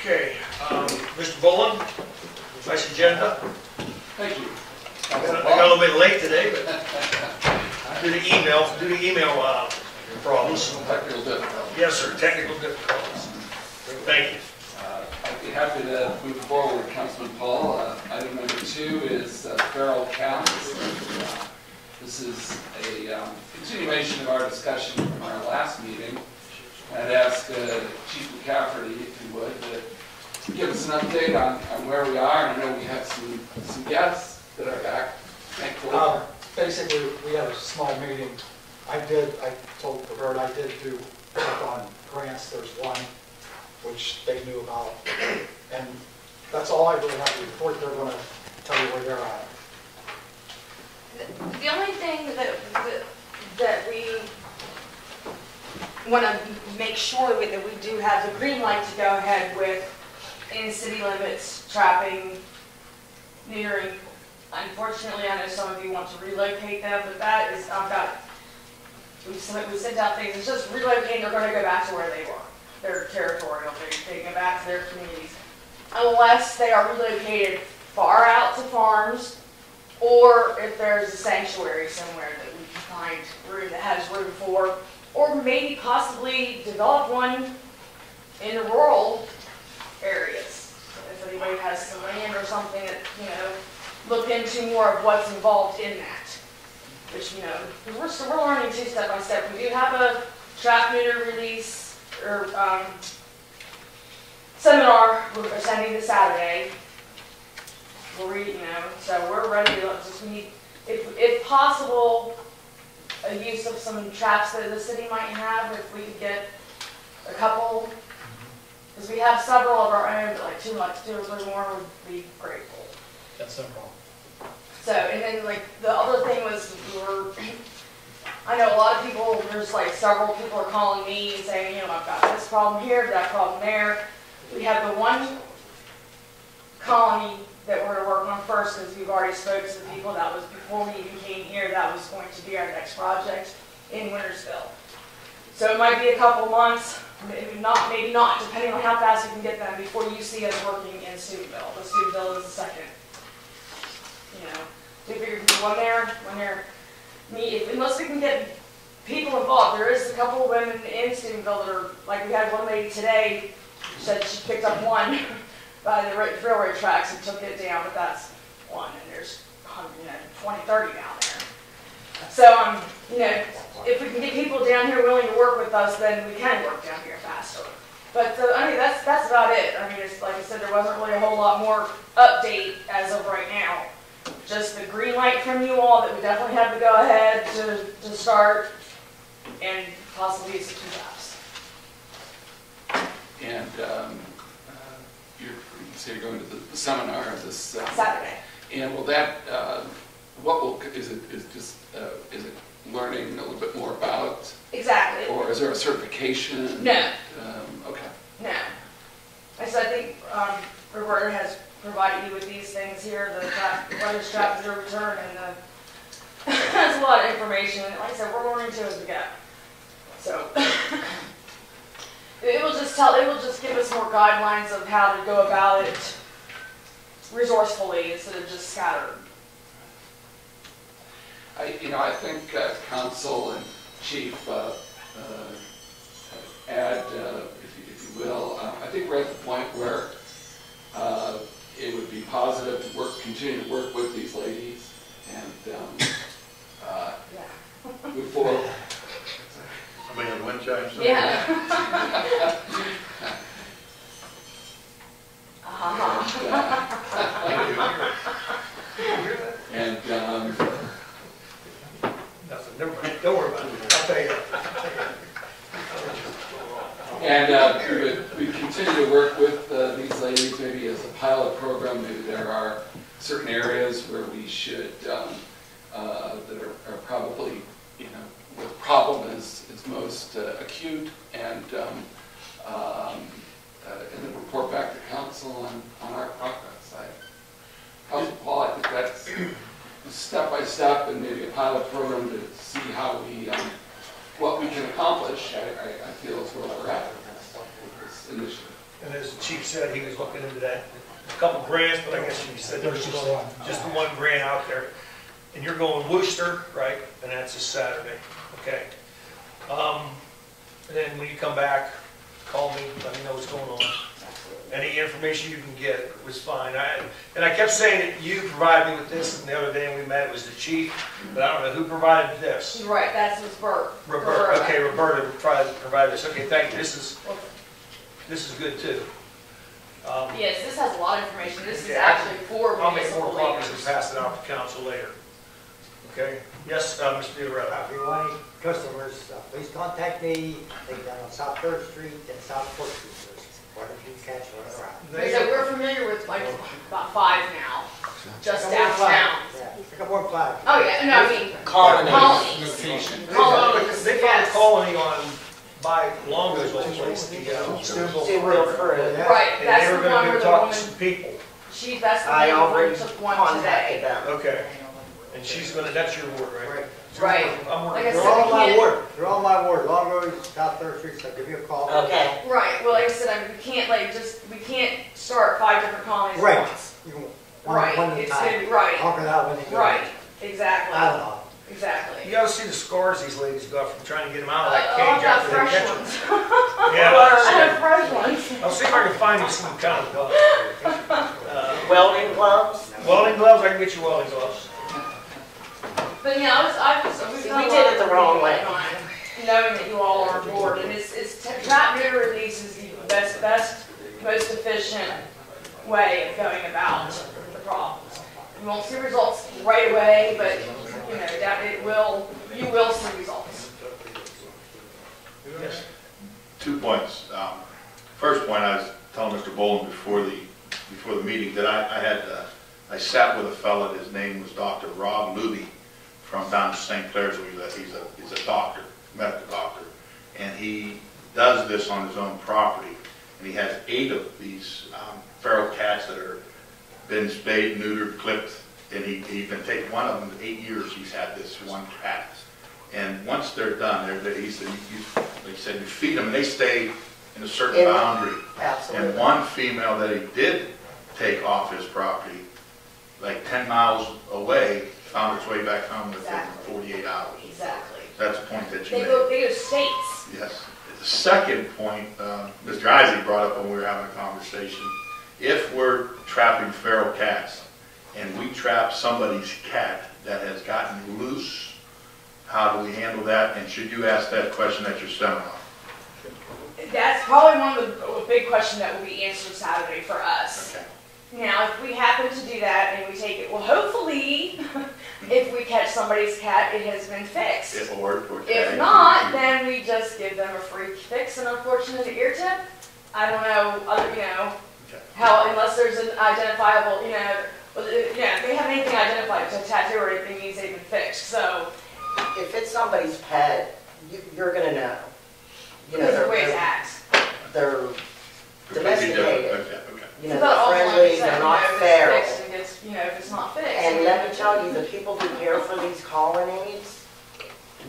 Okay, Mr. Bullen, nice agenda. Thank you. I got a little bit late today, but due to email problems. Technical difficulties. Yes, sir, technical difficulties. Thank you. I'd be happy to move forward, Councilman Paul. Item number 2 is feral cats. This is a continuation of our discussion from our last meeting. I'd ask Chief McCafferty, if you would, to give us an update on where we are. And I know we have some guests that are back, thankfully. Basically, we had a small meeting. I told Robert I did do work on grants. There's one which they knew about. And that's all I really have to report. They're going to tell you where they're at. The only thing that we want to make sure that we do have the green light to go ahead with in city limits trapping, neutering. Unfortunately, I know some of you want to relocate them, but that is we sent out things. It's just relocating. They're going to go back to where they were. They're territorial. They go back to their communities, unless they are relocated far out to farms, or if there's a sanctuary somewhere that we can find room that has room for, or maybe possibly develop one in the rural areas. If anybody has some land or something that, look into more of what's involved in that. Which, we're learning too step by step. We do have a trap neuter release or seminar we're attending this Saturday. So we're ready to just need, if possible, a use of some traps that the city might have. If we could get a couple, because we have several of our own, but like two or three more would be grateful. That's no problem. So, and then the other thing was I know a lot of people, there's several people are calling me and saying, I've got this problem here, that problem there. We have the one colony that we're going to work on first, because we've already spoken to the people. That was before we even came here. That was going to be our next project in Wintersville. So it might be a couple months, maybe not, depending on how fast we can get them before you see us working in Steubenville. The Steubenville is the second. We figure unless we can get people involved. There is a couple of women in Steubenville that are, we had one lady today, said she picked up one by the railroad tracks and took it down, but that's one, and there's 20, 30 down there. So, if we can get people down here willing to work with us, then we can work down here faster. But, that's about it. It's like I said, there wasn't really a whole lot more update as of right now. Just the green light from you all that we definitely have to go ahead to start and possibly use some traps. And you're going to the seminar this Saturday. And will that is it learning a little bit more about? Exactly. Or is there a certification? No. Okay. No. I think Roberta has provided you with these things here, the weather strap zero return, and that's a lot of information. And like I said, we're learning too as we go. So it will just give us more guidelines of how to go about it resourcefully instead of just scattered. I think Council and Chief add, if you will, I think we're at the point where it would be positive to continue to work with these ladies and move forward. Somebody had wind chimes? Yeah. And Nothing, never mind. Don't worry about it. I'll tell you. And we continue to work with these ladies, maybe as a pilot program. Maybe there are certain areas where we should, that are probably, where the problem is most acute, and then report back to council on our progress. Council Paul, I think that's step by step, and maybe a pilot program to see how we, what we can accomplish. I feel is where we're at with this initiative. And as chief said he was looking into that. A couple grants, but I guess you said there's There's just one. just the one grant out there. And you're going Worcester, right? And that's a Saturday, okay? And then when you come back, call me, let me know what's going on. Any information you can get was fine. And I kept saying that you provided me with this, and the other day when we met, it was the chief, but I don't know who provided this. Right, that's was Bert. Roberta, okay, Roberta provided this. Okay, thank you. This is good too. Yes, this has a lot of information. This is Yeah, actually for I'll make municipal more copies and leaders. pass it out to council later. Okay? Yes, Mr. Diorella. If you want any customers, please contact me. Take them on South 3rd Street and South 4th Street. There's quite a few cats running around. So we're familiar with like about 5 now, just Pick up one flag. downtown. Yeah, pick up one flag. Oh, yeah, no, I mean, Colony. colonies. They Colonies, found a yes. colony on, by Longo's old place, the Steubenville. Yeah. Right, And that's they were the gonna one go where the talk to woman, some people. that's the I one already who took one contacted today. them. Okay. And she's gonna, that's your ward, right? Right. Right. I'm Like I working. They're said, all we my can't- ward. They're all my ward. Long Road, South 3rd Street, so give me a call. Okay. Right, well, like I said, I mean, we can't we can't start 5 different colonies at Right. once. You can- Right, one at a it's gonna time. be, right, Conquer that one. you go. right, I don't exactly, know. exactly. You gotta see the scars these ladies got from trying to get them out of Oh, that I've cage got after they fresh catch them. ones. Yeah. I have fresh ones. I'll see if I can find you some kind of gloves. Welding gloves? Welding gloves, I can get you welding gloves. But yeah, we've See, done we a did lot it the of wrong reading way. on knowing that you all are on board, and trap neuter release is the best, most efficient way of going about the problems. You won't see results right away, but you know that you will see results. Yes. 2 points. First point, I was telling Mr. Boland before the meeting that I sat with a fella. His name was Dr. Rob Levy from down in St. Clair's. He's a doctor, medical doctor, and he does this on his own property. And he has 8 of these feral cats that are been spayed, neutered, clipped, and he's been taking one of them 8 years. He's had this one cat. And once they're done, he said, like you said, you feed them, and they stay in a certain boundary. Absolutely. And one female that he did take off his property, like 10 miles away, found its way back home within Exactly. 48 hours. Exactly. That's a point that you They made. go states. Yes. The second point, Mr. Isaac brought up when we were having a conversation, if we're trapping feral cats and we trap somebody's cat that has gotten loose, how do we handle that? And should you ask that question at your seminar? That's probably one of the big questions that will be answered Saturday for us. Okay. Now, if we happen to do that and we take it, well, hopefully, if we catch somebody's cat, it has been fixed. If not, then we just give them a free fix. And unfortunately, ear tip, I don't know, Okay. how, unless there's an identifiable, if they have anything identified to a tattoo or anything, means they've been fixed. So, If it's somebody's pet, you're gonna know. You know, because the way it's acts. they're Completely different. domesticated. Okay, okay. You know, But also, they're like friendly, you said, they're not if it's feral. fixed and gets, if it's not fixed. And let me tell you, the people who care for these colonies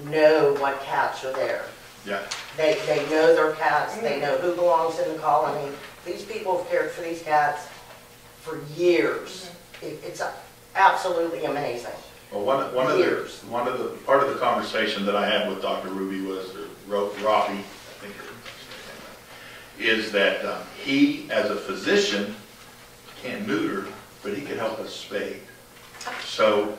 know what cats are there. Yeah. They know their cats, they know who belongs in the colony. These people have cared for these cats for years. It's absolutely amazing. Well, one of the part of the conversation that I had with Dr. Ruby was, Robbie, I think is that he, as a physician, can't neuter, but he can help us spay. So,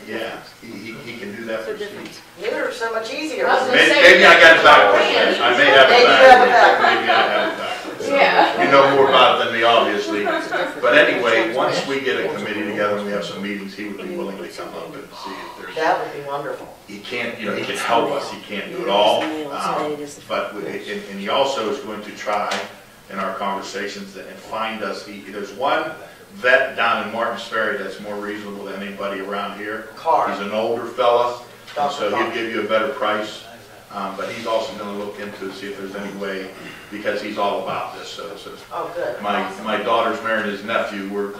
yeah, he can do that for Steve. Neuter's so much easier. I was gonna Maybe, say, maybe I got it backwards. Yeah. I may have it Maybe you have it backwards. backwards. Maybe I have it backwards. Yeah. You know more about it than me, obviously. But anyway, once we get a committee together and we have some meetings, he would be willing to come up and see if there's. That would be wonderful. He can't, he can help us, he can't do it all. But, and he also is going to try in our conversations and find us, there's one vet down in Martins Ferry that's more reasonable than anybody around here. Carr. He's an older fella, and so he'll give you a better price. But he's also going to look into see if there's any way, because he's all about this. So Oh, good. my daughter's marrying his nephew. We're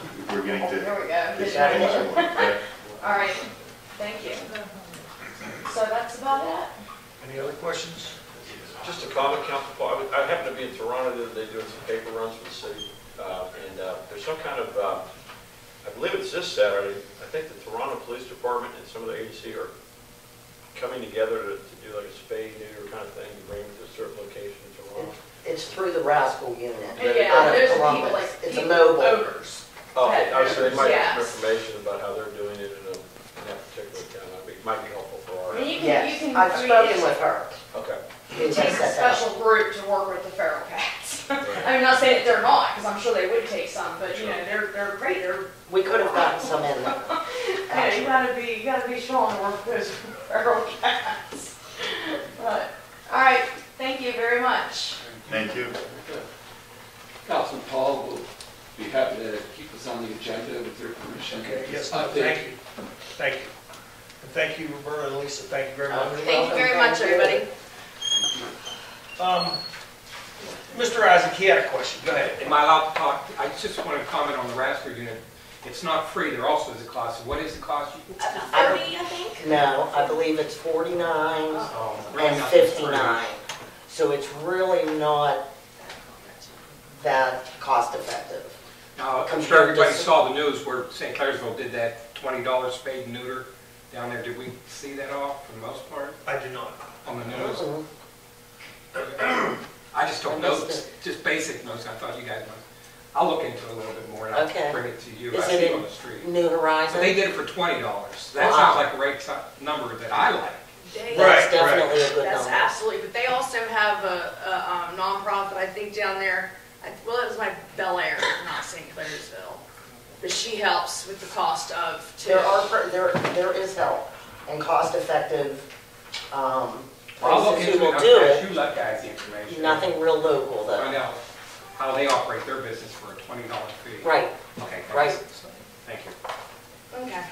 getting to. There we go. get Good some things job. going, okay? All right, thank you. So that's about it. Any other questions? Just a comment, Council Paul. I happened to be in Toronto the other day doing some paper runs for the city. And there's some kind of, I believe it's this Saturday, I think the Toronto Police Department and some of the agency are coming together to do like a spay neuter kind of thing to bring to a certain location in Toronto. It's through the Rascal Unit. Yeah, out of there's people Columbus. like It's a people mobile. owners. Okay, obviously they might have some Yes. information about how they're doing it in that particular town. It might be helpful for I our, mean, you Yes, can, I've I mean, spoken it's- with her. okay. It takes a special group to work with the feral cats. I'm not saying that they're not, because I'm sure they would take some, but you know, they're great. They're, We could have gotten some in there. yeah, you gotta be strong to work with those feral cats. But, all right, thank you very much. Thank you. Councilman Paul will be happy to keep us on the agenda with your permission. Okay, yes, Update. thank you. Thank you. And thank you, Roberta and Lisa, thank you very much. Thank you very much, everybody. Mr. Isaac, he had a question, go ahead. Am I allowed to talk? I just want to comment on the Rascal unit. It's not free, there also is a cost. What is the cost? 30, I think? No, I believe it's 49 Oh, really and not free. 59. So it's really not that cost effective. Now, I'm Compared sure everybody to- saw the news where St. Clairsville did that $20 spade and neuter down there. Did we see that all for the most part I do not. on the news? Mhm. I just don't I know, missed just basic notes. I thought you guys must. I'll look into it a little bit more and I'll Okay. bring it to you. Is I it see it in on the street. New But they Horizon? did it for $20. That Wow. sounds like a great number that I like. They- Right. That's definitely a good That's number. absolutely, but they also have a nonprofit, I think, down there. Well, it was my Bel Air, not St. Clairsville. But she helps with the cost of, too. There is help and cost effective I'll look places into who it. will I'll do pass it. you let guys the information. Nothing real local though. Find out how they operate their business for a $20 fee. Right, Okay, thanks. Right. Thank you. Okay.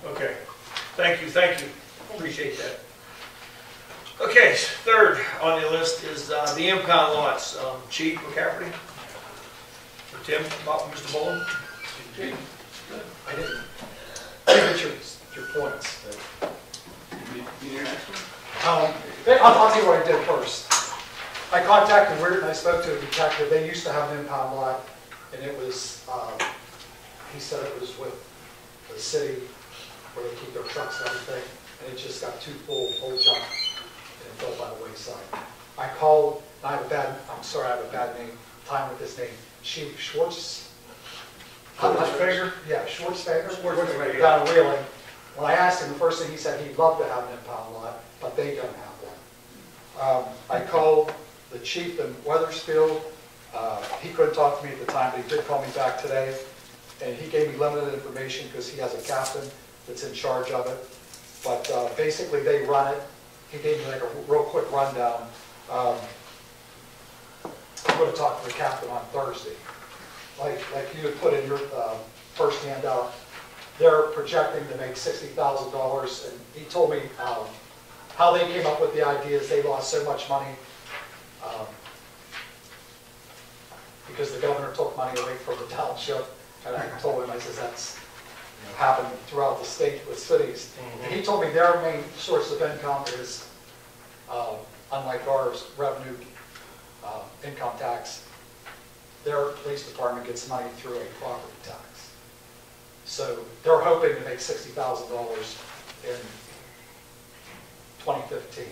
Okay, thank you, appreciate that. Okay, third on the list is the impound lots. Chief McCafferty? Or Tim, Mr. Boland? I didn't get your points. You your next one? I'll tell you what I did first. I contacted Weird and I spoke to a detective. They used to have an impound lot, and it was, he said it was with the city where they keep their trucks and everything, and it just got too full, junk, and it fell by the wayside. I called, and I have a bad name, time with this name, Schwartz. Schwartzfeger? Yeah, Schwartzfeger. Schwartzfeger. Down in Wheeling. When I asked him, the first thing he said, he'd love to have an impound lot, but they don't have one. I called the chief in Weathersfield. He couldn't talk to me at the time, but he did call me back today. And he gave me limited information because he has a captain that's in charge of it. But basically, they run it. He gave me like a real quick rundown. I'm going to talk to the captain on Thursday. Like you had put in your first handout, they're projecting to make $60,000. And he told me how they came up with the idea is they lost so much money because the governor took money away from the township. And I told him, I said, that's happened throughout the state with cities. And he told me their main source of income is, unlike ours, revenue, income tax. Their police department gets money through a property tax. So they're hoping to make $60,000 in 2015.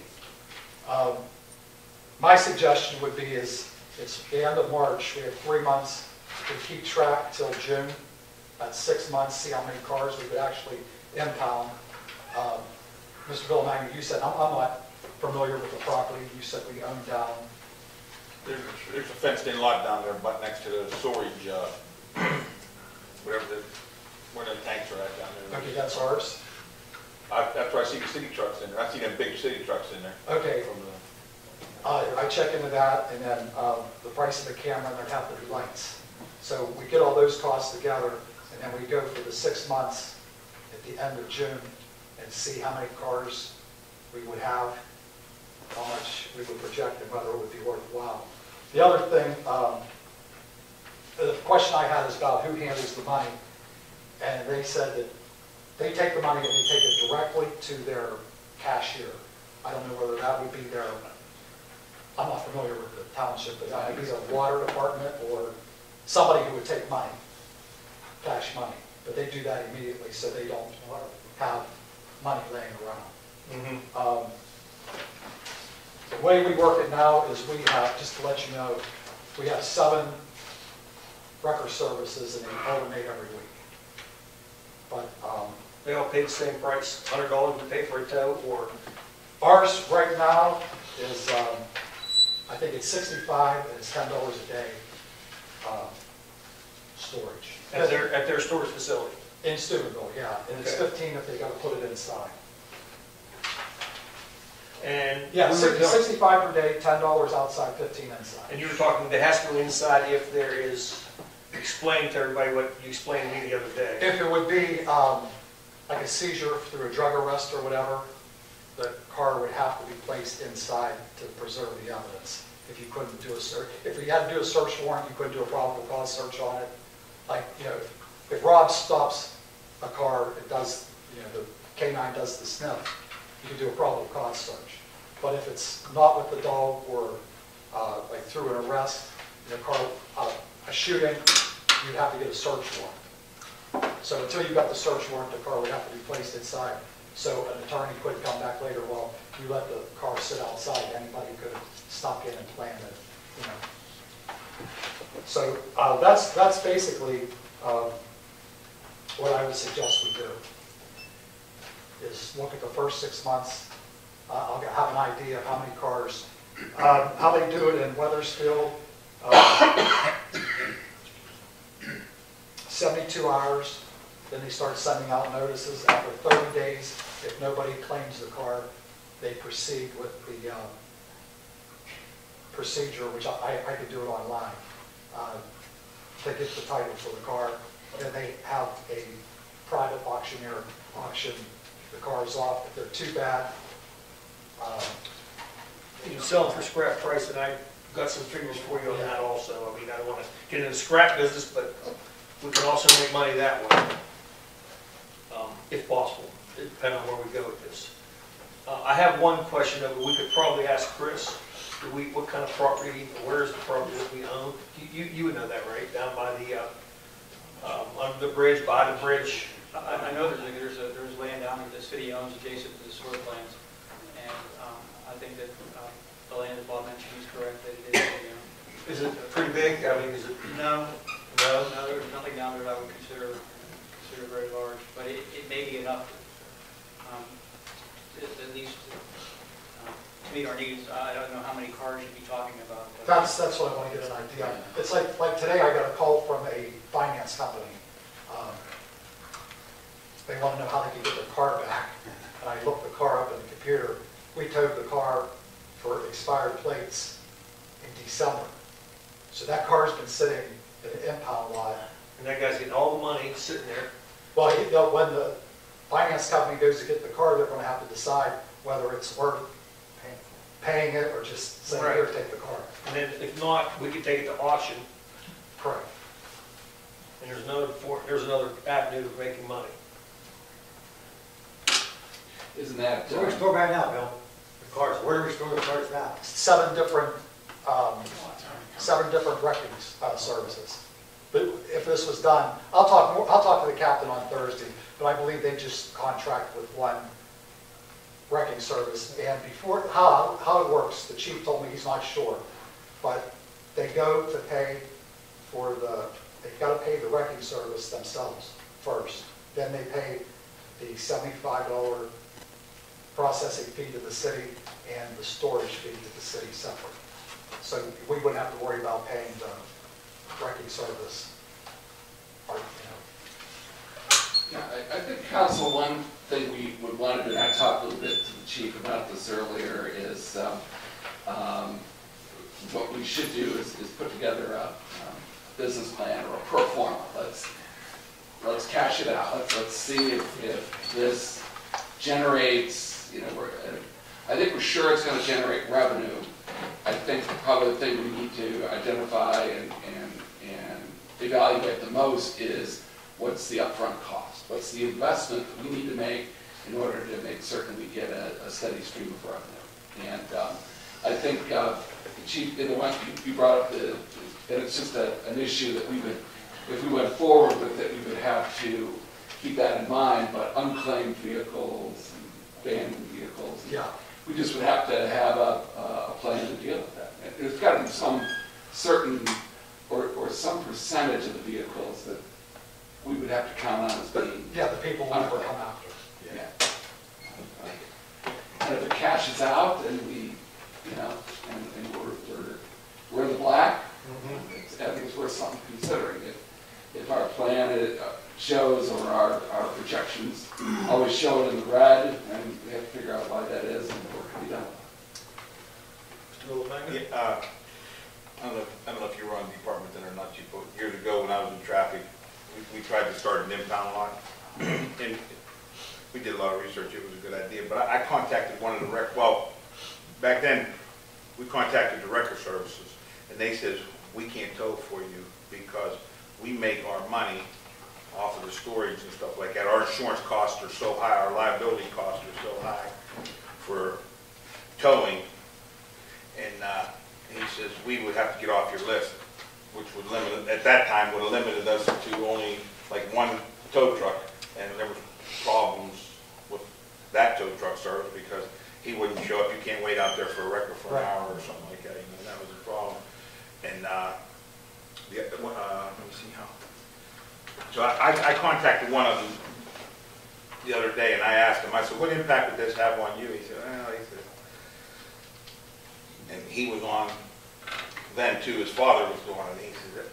My suggestion would be is it's the end of March. We have 3 months to keep track till June. That's 6 months, see how many cars we could actually impound. Mr. Villamagna, you said, I'm not familiar with the property. You said we own down. There's a fenced-in lot down there, but next to the storage, where the tanks are at down there. Okay, that's ours. That's where I see the city trucks in there. I see them big city trucks in there. Okay, From the, I check into that, and then the price of the camera, and there'd have to be lights. So we get all those costs together, and then we go for the 6 months at the end of June and see how many cars we would have, how much we would project, and whether it would be worthwhile. The other thing, the question I had is about who handles the money, and they said that they take the money and they take it directly to their cashier. I don't know whether that would be their I'm not familiar with the township, but that would be the water department or somebody who would take money, cash money. But they do that immediately, so they don't have money laying around. The way we work it now is we have, just to let you know, we have 7 wrecker services and they alternate every week. But They all pay the same price, $100 we pay for a tow, or? ours right now is, I think it's 65 and it's $10 a day storage. At their storage facility? In Steubenville, yeah. And it's Okay. 15 if they gotta put it inside. And Yeah, we were talking- 65 per day, $10 outside, 15 inside. And you were talking, it has to go inside if there is, explain to everybody what you explained to me the other day. If it would be like a seizure through a drug arrest or whatever, the car would have to be placed inside to preserve the evidence. If you couldn't do a search, if you had to do a search warrant, you couldn't do a probable cause search on it. Like, you know, if Rob stops a car, it does, you know, the K9 does the sniff, you can do a probable cause search. But if it's not with the dog or like through an arrest, in a car, a shooting, you'd have to get a search warrant. So until you got the search warrant, the car would have to be placed inside. So an attorney couldn't come back later, well, you let the car sit outside, anybody could have stopped in and planned it, you know. So that's basically what I would suggest we do, is look at the first 6 months. I'll have an idea of how many cars, how they do it in Weathersfield, 72 hours, then they start sending out notices. After 30 days, if nobody claims the car, they proceed with the procedure, which I could do it online. They get the title for the car, then they have a private auctioneer auction the cars off. If they're too bad, You can sell them for scrap price, and I've got some figures for you on that also. I mean, I don't want to get into the scrap business, but we can also make money that way, if possible, depending on where we go with this. I have one question that we could probably ask Chris. What kind of property, where is the property that we own? You would know that, right? Down by the, under the bridge, by the bridge. I know there's land down there that the city owns adjacent to the sewer plants, and I think that the land that Bob mentioned is correct, that it is city owned. Is it pretty big? I mean, is it? No, No? there's nothing down there that I would consider very large, but it may be enough, at least to meet our needs. I don't know how many cars you'd be talking about. that's what I want to get an idea. It's like today I got a call from a finance company. They want to know how they can get their car back. And I looked the car up in the computer. We towed the car for expired plates in December. So that car's been sitting in an impound lot. And that guy's getting all the money sitting there. Well, when the finance company goes to get the car, they're going to have to decide whether it's worth paying it or just saying, Right. here, take the car. And then if not, we could take it to auction, Correct. and there's another avenue of making money. Isn't that, Where do we store right now, Bill? The cars, where do we store the cars now? 7 different wrecking services. But if this was done, I'll talk to the captain on Thursday, but I believe they just contract with one wrecking service. And before, how it works, the chief told me he's not sure, but they go to pay for they've got to pay the wrecking service themselves first. Then they pay the $75 processing fee to the city and the storage fee to the city separate. So we wouldn't have to worry about paying the wrecking service. Or, yeah, I think, council, one thing we would want to do, and I talked a little bit to the chief about this earlier, is what we should do is put together a business plan or a pro forma. Let's cash it out. Let's see if this generates, I think we're sure it's going to generate revenue. I think probably the thing we need to identify and evaluate the most is what's the upfront cost? What's the investment we need to make in order to make certain we get a steady stream of revenue? And I think Chief, in the one, you brought up and it's just an issue that we would, if we went forward with it, we would have to keep that in mind, but unclaimed vehicles, and abandoned vehicles. Yeah. We just would have to have a plan to deal with that. And there's got to be some certain, or some percentage of the vehicles that we would have to count on as being. Yeah, the people will never come after. Yeah. And if it cashes out, then we, you know, and we're in the black, I think it's worth something considering. If our plan shows, or our projections always show it in the red, and we have to figure out why that is and what can be done. Mr. Willamette? Yeah, I don't know if you were on the department then or not, Chief, but years ago when I was in traffic, we tried to start an impound lot. And we did a lot of research, it was a good idea, but I contacted one of the back then, we contacted the record services, and they says, we can't tow for you because we make our money off of the storage and stuff like that. Our insurance costs are so high, our liability costs are so high for towing. And he says, we would have to get off your list, which would limit, at that time, would have limited us to only like one tow truck. And there was problems with that tow truck service because he wouldn't show up. You can't wait out there for a record for an hour or something like that. You know, that was a problem. And let me see how. So I contacted one of them the other day, and I asked him. I said, "What impact would this have on you?" He said, "Well," he said, and he was on then too. His father was doing it. He said,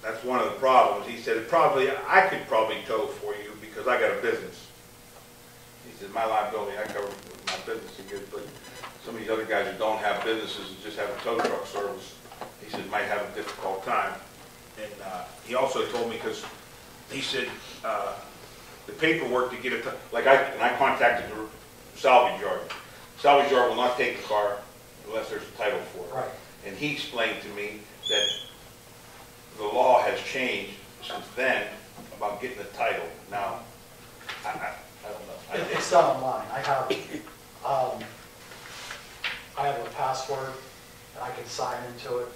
"That's one of the problems." He said, I could probably tow for you because I got a business." He said, "My liability, I cover my business good, but some of these other guys who don't have businesses and just have a tow truck service," he said, "might have a difficult time." And he also told me, because he said the paperwork to get it, I contacted the salvage yard. Salvage yard will not take the car unless there's a title for it. Right. And he explained to me that the law has changed since then about getting the title. Now, I don't know. It's done online. I have a password, and I can sign into it.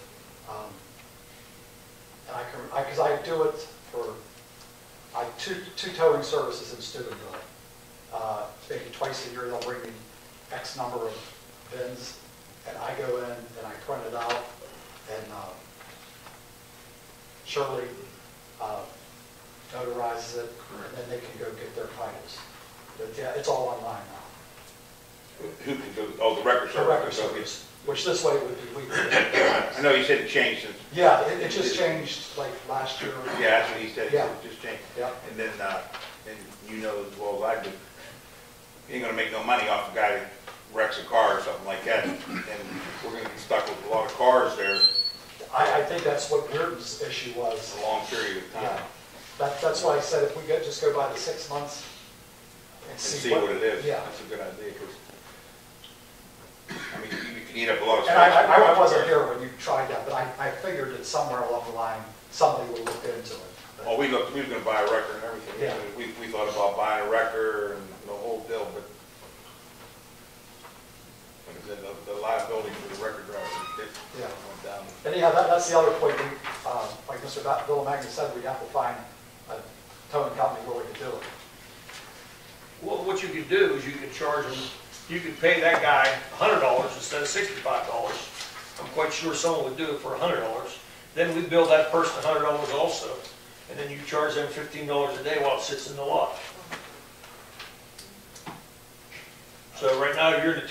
And because I do it for two towing services in Steubenville. Maybe twice a year they'll bring me X number of bins, and I go in and I print it out, and Shirley notarizes it, and then they can go get their titles. But yeah, it's all online now. Who can do, oh, the record The service. record service, which this way would be weekly. I know you said it changed since. Yeah, it just changed like last year. Yeah, that's what he said. He Yeah. said it just changed. Yeah. And then, and you know as well as I do, you ain't gonna make no money off a guy that wrecks a car or something like that. And we're gonna be stuck with a lot of cars there I think that's what Reardon's issue was. for a long period of time. Yeah. That's why I said if we just go by the 6 months and And see see what it is. Yeah. That's a good idea, because, I mean, you can eat up a lot of And space. I wasn't here when you tried that, but I figured that somewhere along the line, somebody would look into it. But- Oh, we was gonna buy a wrecker and everything. Yeah. We thought about buying a wrecker and the whole deal, but like I said, the liability for the wrecker driver Yeah. went down. Anyhow, that's the other point. Like Mr. Villamagna said, we'd have to find a towing company willing to do it. Well, what you could do is you could charge them, you could pay that guy $100 instead of $65. I'm quite sure someone would do it for $100. Then we bill that person $100 also, and then you charge them $15 a day while it sits in the lot. So right now, you're at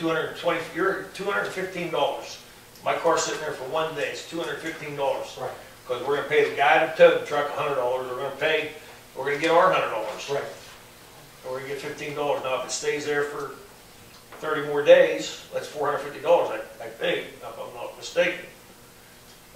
you're at $215. My car's sitting there for 1 day, it's $215. Right. Because we're gonna pay the guy that towed the truck $100, we're gonna get our $100. Right. And we're gonna get $15. Now, if it stays there for 30 more days, that's $450, I think, if I'm not mistaken.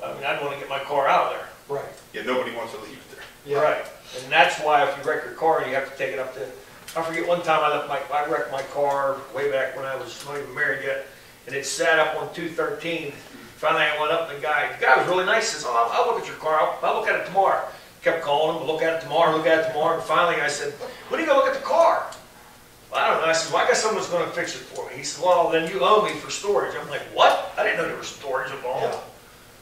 I mean, I'd wanna get my car out of there. Right. Yeah, nobody wants to leave it there. Yeah. Right, and that's why if you wreck your car, you have to take it up to, I forget one time I wrecked my car way back when I was not even married yet, and it sat up on 213. Finally, I went up, and the guy was really nice, says, "Oh, I'll look at your car, I'll look at it tomorrow." Kept calling him, look at it tomorrow, and finally I said, "When are you gonna look at the car?" I don't know. I said, well, I guess someone's gonna fix it for me. He said, well, then you owe me for storage. I'm like, what? I didn't know there was storage involved.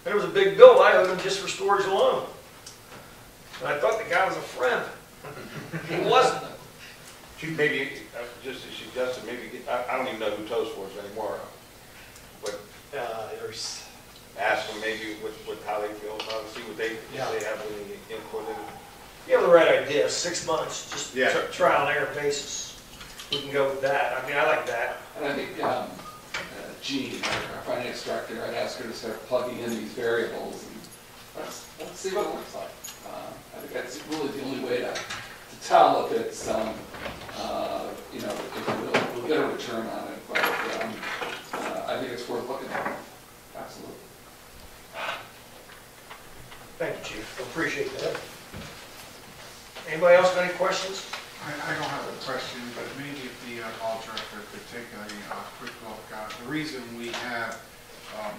There was a big bill I owed him just for storage alone. And I thought the guy was a friend. He wasn't. Chief, maybe, just as suggested, maybe, I don't even know who tows for us anymore, but There's, ask them maybe how they feel about it, see what they have any input in it. You have the right idea, 6 months, just Yeah. trial and error basis. We can go with that. I mean, I like that. And I think Jean, our finance director, I'd ask her to start plugging in these variables and let's see what it looks like. I think that's really the only way to tell if it's, if we'll get a return on it, but I think it's worth looking at. Absolutely. Thank you, Chief. Appreciate that. Anybody else got any questions? I don't have a question, but maybe if the hall director could take a quick look. The reason we have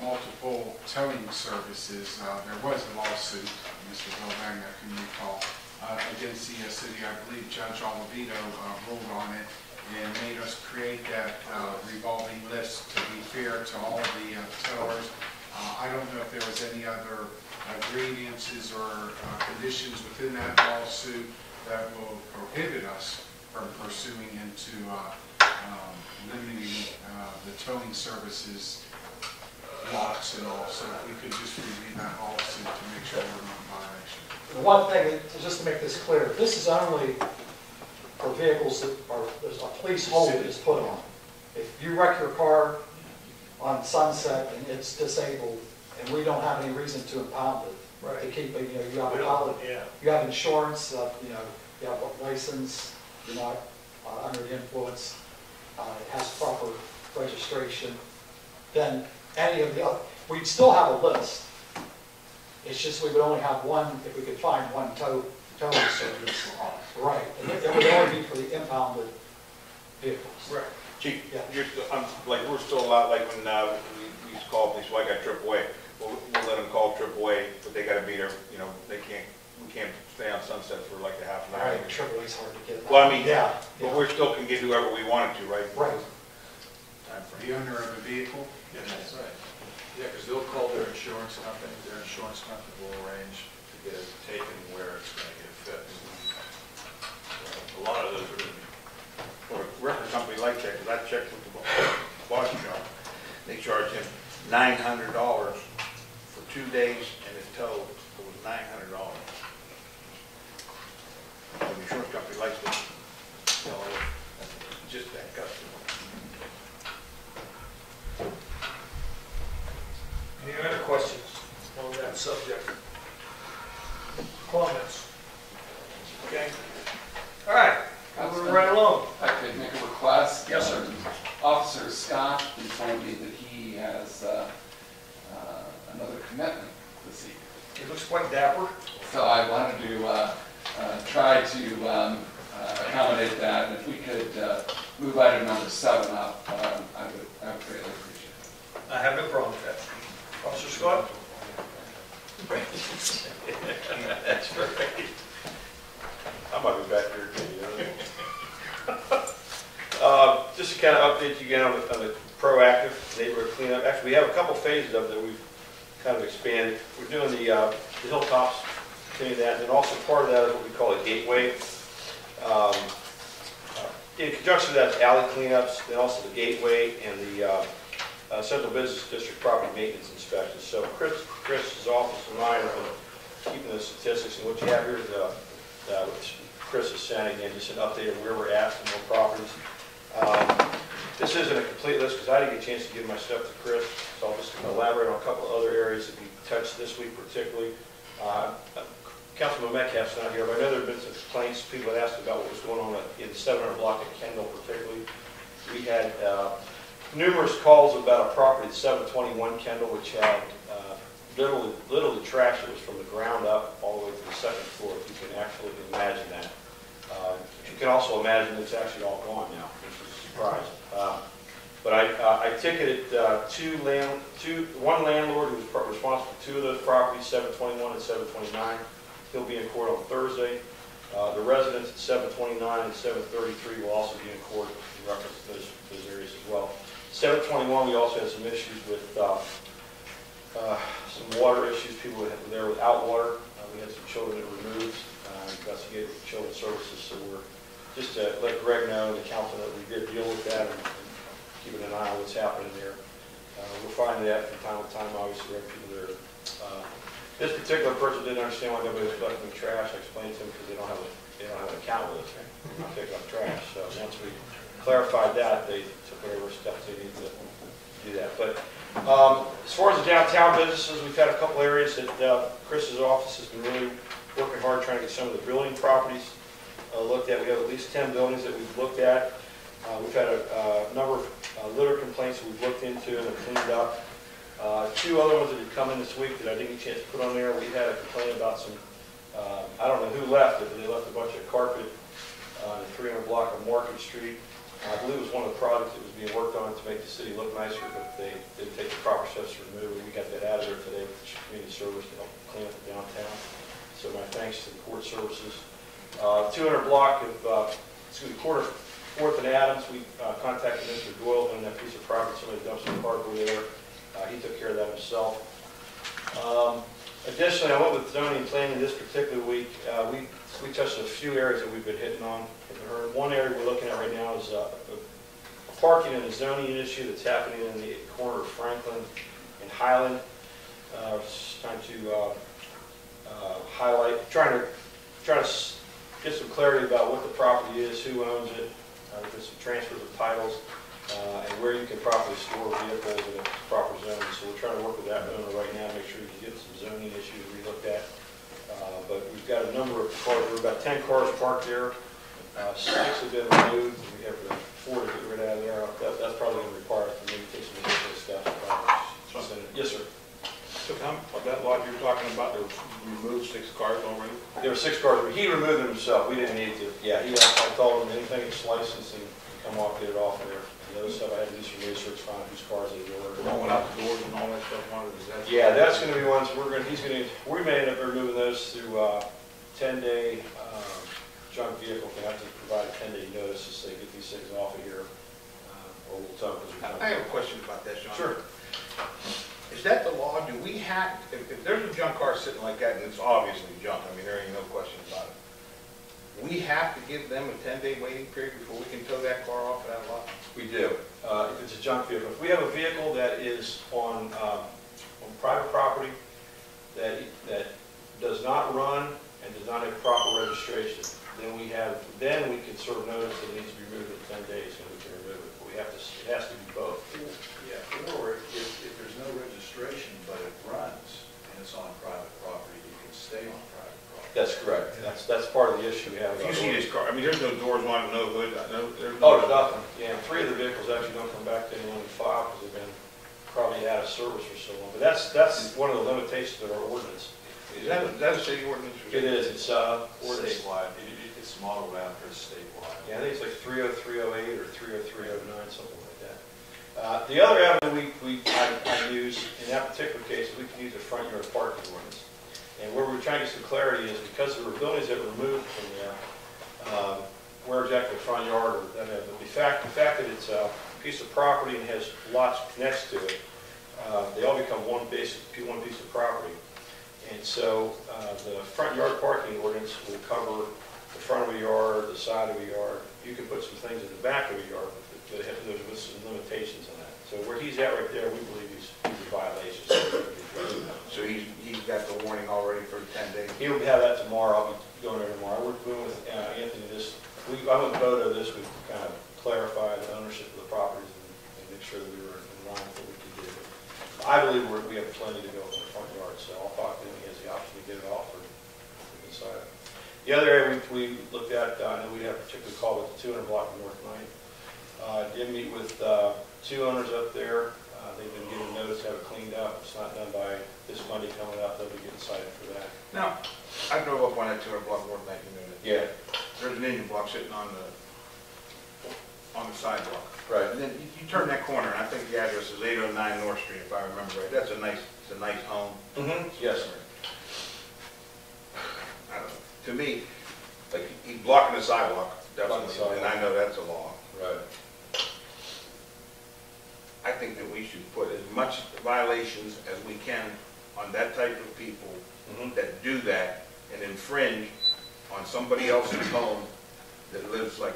multiple towing services, there was a lawsuit, Mr. Bill Wagner can recall, against the city. I believe Judge Oliveto ruled on it and made us create that revolving list to be fair to all the towers. I don't know if there was any other grievances or conditions within that lawsuit that will prohibit us from pursuing into limiting the towing services lots and all. So if we could just review that lawsuit to make sure we're not in violation. the one thing, just to make this clear, this is only for vehicles that are, there's a police hold that is put on. If you wreck your car on Sunset and it's disabled, and we don't have any reason to impound it, to keep it, you have a pilot, you have insurance, you have a license, you're not under the influence, it has proper registration, then any of the other, we'd still have a list. It's just we would only have one, if we could find one towing service. Right, and it would only be for the impounded vehicles. Right. Chief, you're still, we're still allowed, like when we used to call police, well, I got AAA. We'll let them call AAA, but they gotta be there, we can't stay on Sunset for like a half an hour. Right, AAA's hard to get. Well, I mean, yeah, but we still can get whoever we wanted to, right? right. Time frame. The owner of the vehicle? Yeah, that's right. Yeah, because they'll call their insurance company will arrange to get it taken where it's going to get fixed. So a lot of those are going to be. For a record company like that, because I checked with the body shop, they charge him $900 for 2 days and his tow, it was $900. The insurance company likes it, just that customer. Any other questions on that subject? Comments? Okay. All right. Moving right along. I could make a request. Yes, sir. Officer Scott informed me that he has another commitment this evening. It looks quite dapper. So I wanted to try to accommodate that, and if we could move item number 7 up, I would greatly appreciate it. I have no problem with that. Officer Scott? That's right. I might be back here again, Just to kind of update you again on the proactive neighborhood cleanup. Actually, we have a couple phases of it that we've kind of expanded. We're doing the hilltops, continue that, and then also part of that is what we call a gateway. In conjunction with that, alley cleanups, then also the gateway and the Central Business District property maintenance inspections. So Chris's office and mine have been keeping the statistics, and what you have here is what Chris is sending in, just an update of where we're at and more properties. This isn't a complete list because I didn't get a chance to give my stuff to Chris, so I'll just elaborate on a couple of other areas that we touched this week particularly. Councilman Metcalf's not here, but I know there have been some complaints. People had asked about what was going on in the 700 block at Kendall particularly. We had numerous calls about a property at 721 Kendall, which had literally trash that was from the ground up all the way to the second floor, if you can actually imagine that. You can also imagine it's actually all gone now, which was a surprise. But I ticketed one landlord who was responsible for 2 of those properties, 721 and 729. He'll be in court on Thursday. The residents at 729 and 733 will also be in court in reference to those areas as well. 721, we also had some issues with some water issues. People were there without water. We had some children that were removed, investigated with Children's Services. So we're just to let Greg know and the council that we did deal with that and keeping an eye on what's happening there. We're finding that from time to time, obviously, there are people there. This particular person didn't understand why nobody was collecting trash. I explained to him because they don't have an account with us. They're not picking up trash. So once we clarified that, they took whatever steps they needed to do that. But as far as the downtown businesses, we've had a couple areas that Chris's office has been really working hard trying to get some of the building properties looked at. We have at least 10 buildings that we've looked at. We've had a number of litter complaints that we've looked into and have cleaned up. Two other ones that have come in this week that I didn't get a chance to put on there. We had a complaint about some, I don't know who left it, but they left a bunch of carpet on the 300 block of Market Street. I believe it was one of the projects that was being worked on to make the city look nicer, but they didn't take the proper steps to remove it. We got that out of there today with the community service to help clean up the downtown. So my thanks to the court services. 200 block of, corner 4th and Adams, we contacted Mr. Doyle on that piece of property. Somebody dumped some cardboard there. He took care of that himself. Additionally, I went with zoning and planning this particular week. We touched a few areas that we've been hitting on. One area we're looking at right now is parking and a zoning issue that's happening in the corner of Franklin and Highland. Trying to highlight, trying to get some clarity about what the property is, who owns it, there's some transfers of titles, and where you can properly store vehicles in a proper zone. So we're trying to work with that owner right now, make sure we can get some zoning issues re-looked at. But we've got a number of cars, there are about 10 cars parked there. 6 have been removed. We have 4 to get rid of there. That's probably going to require us to maybe take some additional steps. Yes, sir. So Tom, that lot you're talking about, there removed 6 cars already? There were 6 cars, but he removed them himself. We didn't need to. Yeah, I told him anything that's licensed and come off, get it off there. The other stuff I had to do some research, find whose cars they were. Going out the doors and all that stuff, Yeah, that's going to be ones we may end up removing those through 10-day junk vehicle. They have to provide a 10-day notice to say get these things off of here, or we'll tell them. I have a question about that, Sean. Sure. Is that the law? Do we have, if there's a junk car sitting like that, and it's obviously junk, I mean, there ain't no question about it, we have to give them a 10-day waiting period before we can tow that car off of that lot? We do. If it's a junk vehicle. If we have a vehicle that is on private property that does not run and does not have proper registration, then we can serve notice that it needs to be removed in 10 days, and we can remove it. But it has to be both. Yeah, or if there's no registration, but it runs and it's on private property, you can stay on private property. That's correct. That's part of the issue we have. If you see this car, I mean, there's no doors on it, no hood, there's Oh, there's nothing. Yeah, 3 of the vehicles actually don't come back to anyone in file because they've been probably out of service for so long. But that's one of the limitations of our ordinance. Is that a city ordinance? It is. It's ordinance. Statewide, it's modeled after statewide. Yeah, I think it's like 30308 or 30309, something like that. The other avenue I use in that particular case is we can use a front yard parking ordinance. And where we're trying to get some clarity is because there were buildings that were removed from there, where exactly the front yard, or but the fact that it's a piece of property and has lots next to it, they all become one piece of property. And so the front yard parking ordinance will cover the front of a yard, the side of a yard. You can put some things in the back of a yard, but there's some limitations on that. So where he's at right there, we believe he's in violation. So he's got the warning already for 10 days? He'll have that tomorrow. I'll be going there tomorrow. We're doing with Anthony this. I went and voted this. We've kind of clarified the ownership of the properties and make sure that we were in line with what we could do. I believe we have plenty to go in the front yard, so I'll talk to him. He has the option to get it off or decide. The other area we looked at, I know we had a particular call with the 200 block of North 9th. Did meet with 2 owners up there. They've been given notice to have it cleaned up. It's not done by this Monday coming up. They'll be getting cited for that. Now, I drove up on that 200 block North 9th, you know that. Yeah. There's an engine block sitting on the sidewalk. Right. And then you turn that corner, and I think the address is 809 North Street, if I remember right. That's a nice home. Mm-hmm. Yes, sir. I don't know. To me, Like, he's blocking the sidewalk, Blocking the definitely, and I know that's a law. Right. I think that we should put as much violations as we can on that type of people Mhm. that do that and infringe on somebody else's home that lives like,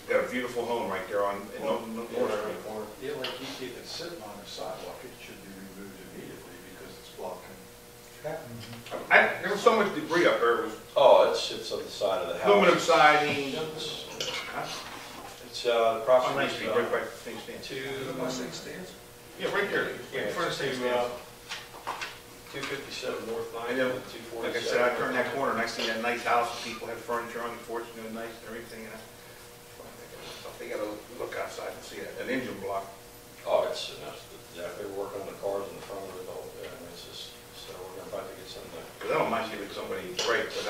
got a beautiful home right there on, in North Street. Yeah, like if it's sitting on the sidewalk, it should be removed immediately because it's blocking. There was so much debris up there, it was Oh, it's on the side of the house. aluminum siding. It's On approximately Ninth Street, right by the thing stand. Yeah, right there. Yeah, In front of the to, thing stand. 257 North Ninth, And then, and 247. like I said, I turned that corner and I seen that nice house, people had furniture on the porch, doing nice and everything, and they gotta look outside and see an engine block. Oh, it's, exactly, we're working on the cars in the front of it all day, and it's just, so we're about to get something. Cause I don't mind giving somebody a break, but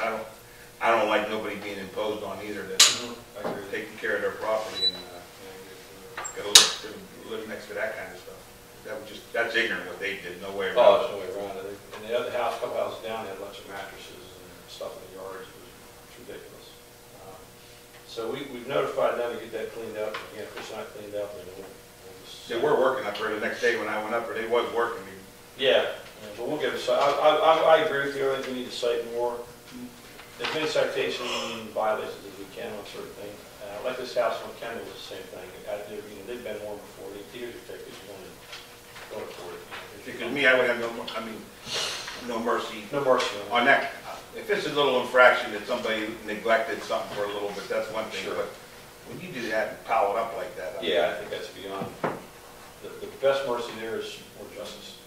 I don't like nobody being imposed on either, that's I agree. taking care of their property and, gotta live next to that kind of stuff. That's ignorant what they did, no way Oh, around there's no way around it. And the other house, couple houses down, they had a bunch of mattresses and stuff in the yards. It's ridiculous. So we've notified them to get that cleaned up. Again, if it's not cleaned up, then we'll just. They were working up there the next day when I went up there, they was working. Yeah, but we'll get a cite. I agree with you. I think we need to cite more. As many citation violations as we can on certain things. Like this house on Kendall was the same thing. They've been warned before. They tears are tickets. You want to go for it. Because me, I would have no mercy No mercy on on that. If it's a little infraction that somebody neglected something for a little bit, that's one thing, Sure. but when you do that and pile it up like that. I mean, Yeah, I think that's beyond. The best mercy there is more justice.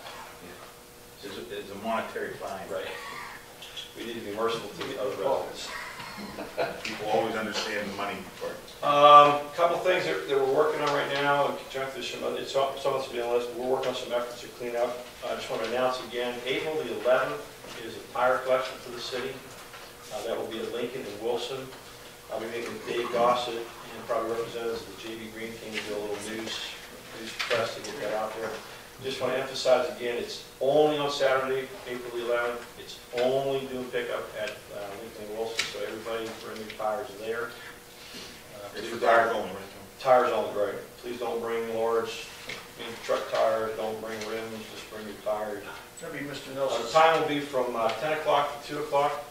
It's a monetary fine. Right. We need to be merciful to the other residents. People always understand the money part. Couple things that we're working on right now, in conjunction with some other, some of us will be on the list, but we're working on some efforts to clean up. I just want to announce again, April the 11th is a tire collection for the city. That will be at Lincoln and Wilson. I'll be meeting with Dave Gossett and probably representatives of the JB Green team to do a little news press to get that out there. Just want to emphasize again, it's only on Saturday, April the 11th. It's only doing pickup at Lincoln and Wilson, so everybody bring your tires there. It's for tires only, right? Tires only, right. Please don't bring large truck tires, don't bring rims, just bring your tires. That'd be Mr. The Nelson's. time will be from 10 o'clock to 2 o'clock.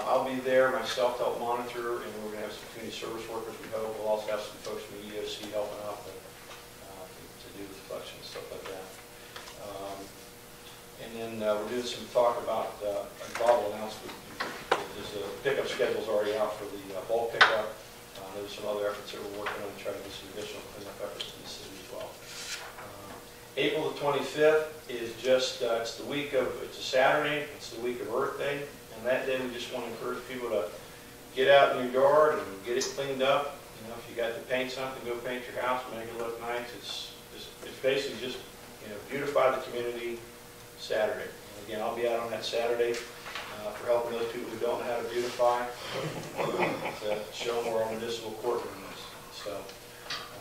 I'll be there myself to help monitor, and we're going to have some community service workers, we hope. We'll also have some folks from the EOC helping out to do the collection and stuff like that. And then we're doing some talk about, Bob will announce, there's a pickup schedule's already out for the bulk pickup. There's some other efforts that we're working on to try to do some additional cleanup efforts in the city as well. April the 25th is just, it's a Saturday, it's the week of Earth Day. And that day, we just want to encourage people to get out in your yard and get it cleaned up. You know, if you got to paint something, go paint your house, make it look nice. It's basically just, beautify the community Saturday. And again, I'll be out on that Saturday for helping those people who don't know how to beautify, to show them where our municipal courtroom is. So,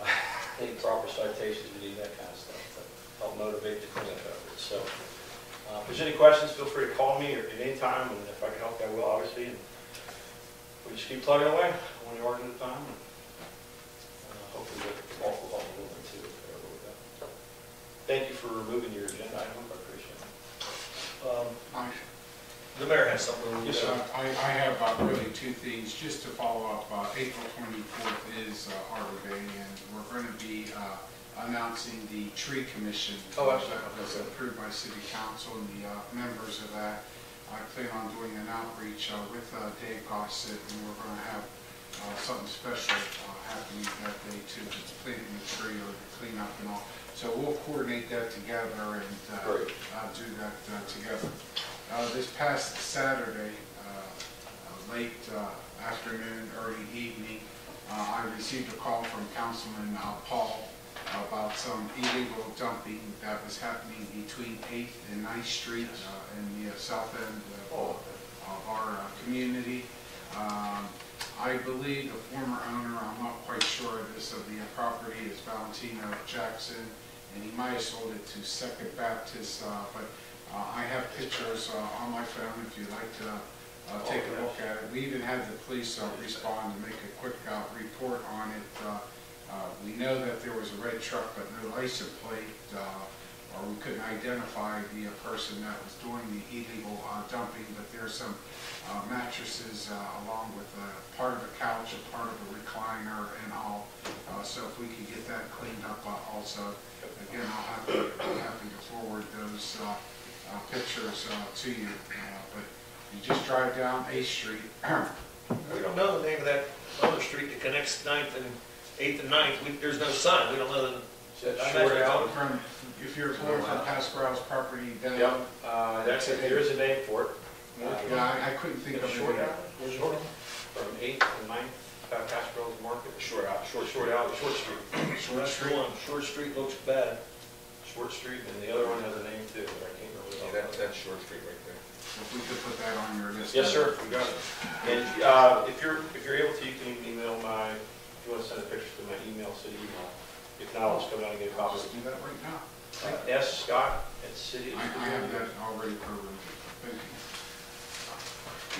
I need proper citations, we need that kind of stuff to help motivate the cleanup effort. So, if there's any questions, feel free to call me or at any time, and if I can help, I will, obviously. And we just keep plugging away, one yard at a time. And, hopefully, the bulk will help a little bit too. Thank you for removing your agenda item. I appreciate it. The mayor has something. Yes, sir. I have really two things. Just to follow up, April 24th is Arbor Day, and we're going to be announcing the tree commission that was approved by city council and the members of that. I plan on doing an outreach with Dave Gossett, and we're going to have something special happening that day too, just planting the tree or the cleanup and all. So we'll coordinate that together and do that together. This past Saturday, late afternoon, early evening, I received a call from Councilman Paul about some illegal dumping that was happening between 8th and 9th Street in the south end of our community. I believe the former owner, I'm not quite sure of this, of the property is Valentino Jackson, and he might have sold it to Second Baptist, but I have pictures on my phone if you'd like to take a look at it. We even had the police respond to make a quick report on it. We know that there was a red truck but no license plate, or we couldn't identify the person that was doing the illegal dumping, but there's some mattresses along with part of a couch, a part of a recliner and all. So if we could get that cleaned up also, again, I'll be happy to forward those pictures to you. But you just drive down 8th Street. We don't know the name of that other street that connects 9th and 8th and 9th. There's no sign. We don't know the. If you're going from Pascrell's property down. Yep, there is a name for it. Yeah, I couldn't think of it. From 8th to 9th, Pascrell's Market. Short Street. Short Street looks bad. Short Street, and the other one has a name too, but I can't remember. That's Short Street right there. If we could put that on your list. Yes, sir, we got it. And if you're able to, you can email if you want to send a picture to my email, city email. If not, I'll just come down and get a I'll copy. just do that right now. S.Scott@city. I have that already programmed. Thank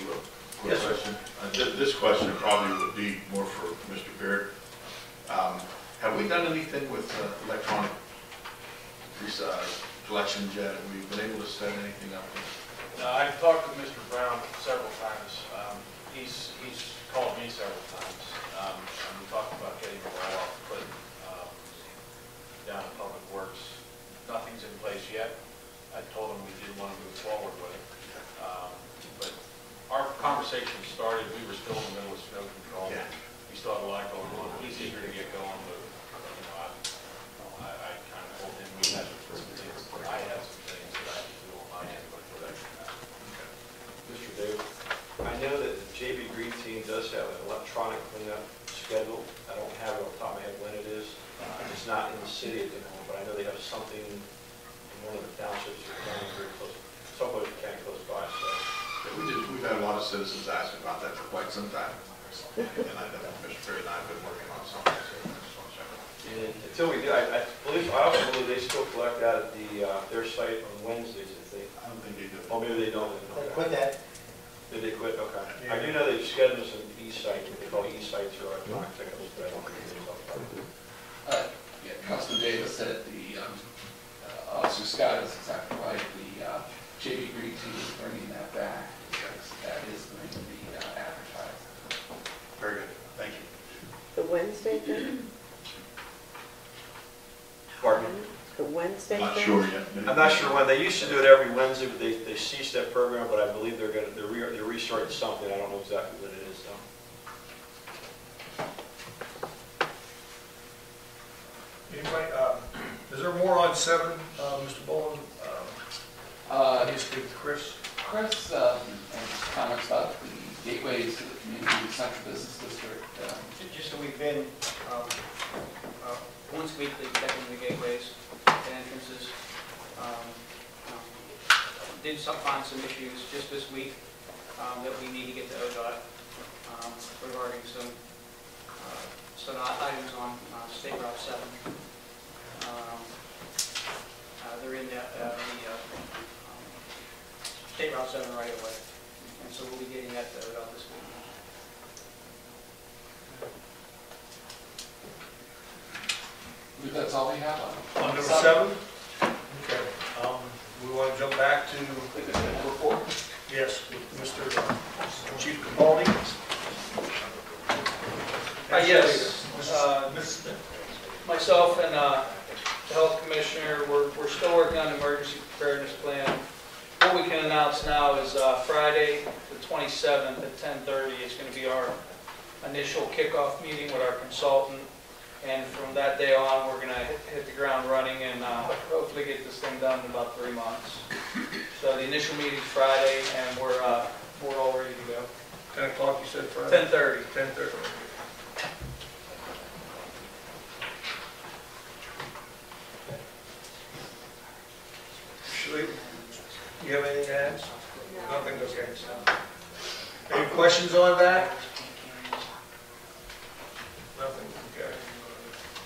you. Quick question. This question probably would be more for Mr. Beard. Have we done anything with electronic collections yet? Have we been able to set anything up? I've talked to Mr. Brown several times. He's called me several times. And we talked about getting a wall put down at Public Works. Nothing's in place yet. I told him we did want to move forward with it. But our conversation started, we were still in the middle of snow control. Yeah. We still had a lot going on. He's eager to get going, but I kind of told him we had some things. I have some things that I have to do on my end before that can happen. Mr. David, I know that the JB Green Team does have an electronic cleanup schedule. I don't have it off the top of my head when it is. It's not in the city at the moment, but I know they have something in one of the townships or county very close, someplace in county close by. So. Yeah, we've had a lot of citizens asking about that for quite some time. And I know Mr. Perry and I have been working on something, so I just want to check it. And until we do, I also believe they still collect that at their site on Wednesdays. I don't think they do. Oh, maybe they don't. They quit that. Did they quit? Okay. I do know they scheduled some e-sites, what they call e-sites or electronic pickups, but I don't think they talk about it. Yeah, Councilman Davis said Officer Scott is exactly right. The JB Green Team is bringing that back. That is going to be advertised. Very good. Thank you. The Wednesday thing? Pardon me? The Wednesday thing? Not sure yet. I'm not sure when. They used to do it every Wednesday, but they ceased that program, but I believe they're restarting something. I don't know exactly what it is, though. Anybody, is there more on 7, Mr. Boland? Can you speak to Chris? Chris, and comments about the gateways to the community central business district. Just so we've been once weekly checking the gateways and entrances. Did find some issues just this week that we need to get to ODOT regarding some items on State Route 7. They're in the State Route 7 right away, and so we'll be getting that to ODOT this week. I believe that's all we have on. On number 7? Okay. We want to jump back to Number 4. yes, Mr. Chief Capaldi. Yes, Ms. myself and the Health Commissioner, we're still working on an emergency preparedness plan. What we can announce now is Friday, the 27th at 10:30 is going to be our initial kickoff meeting with our consultant. And from that day on, we're going to hit the ground running and hopefully get this thing done in about 3 months. So the initial meeting's Friday, and we're all ready to go. 10 o'clock, you said Friday? 10:30. 10:30. Should you have anything to add? Nothing, okay. Any questions on that? Nothing, okay.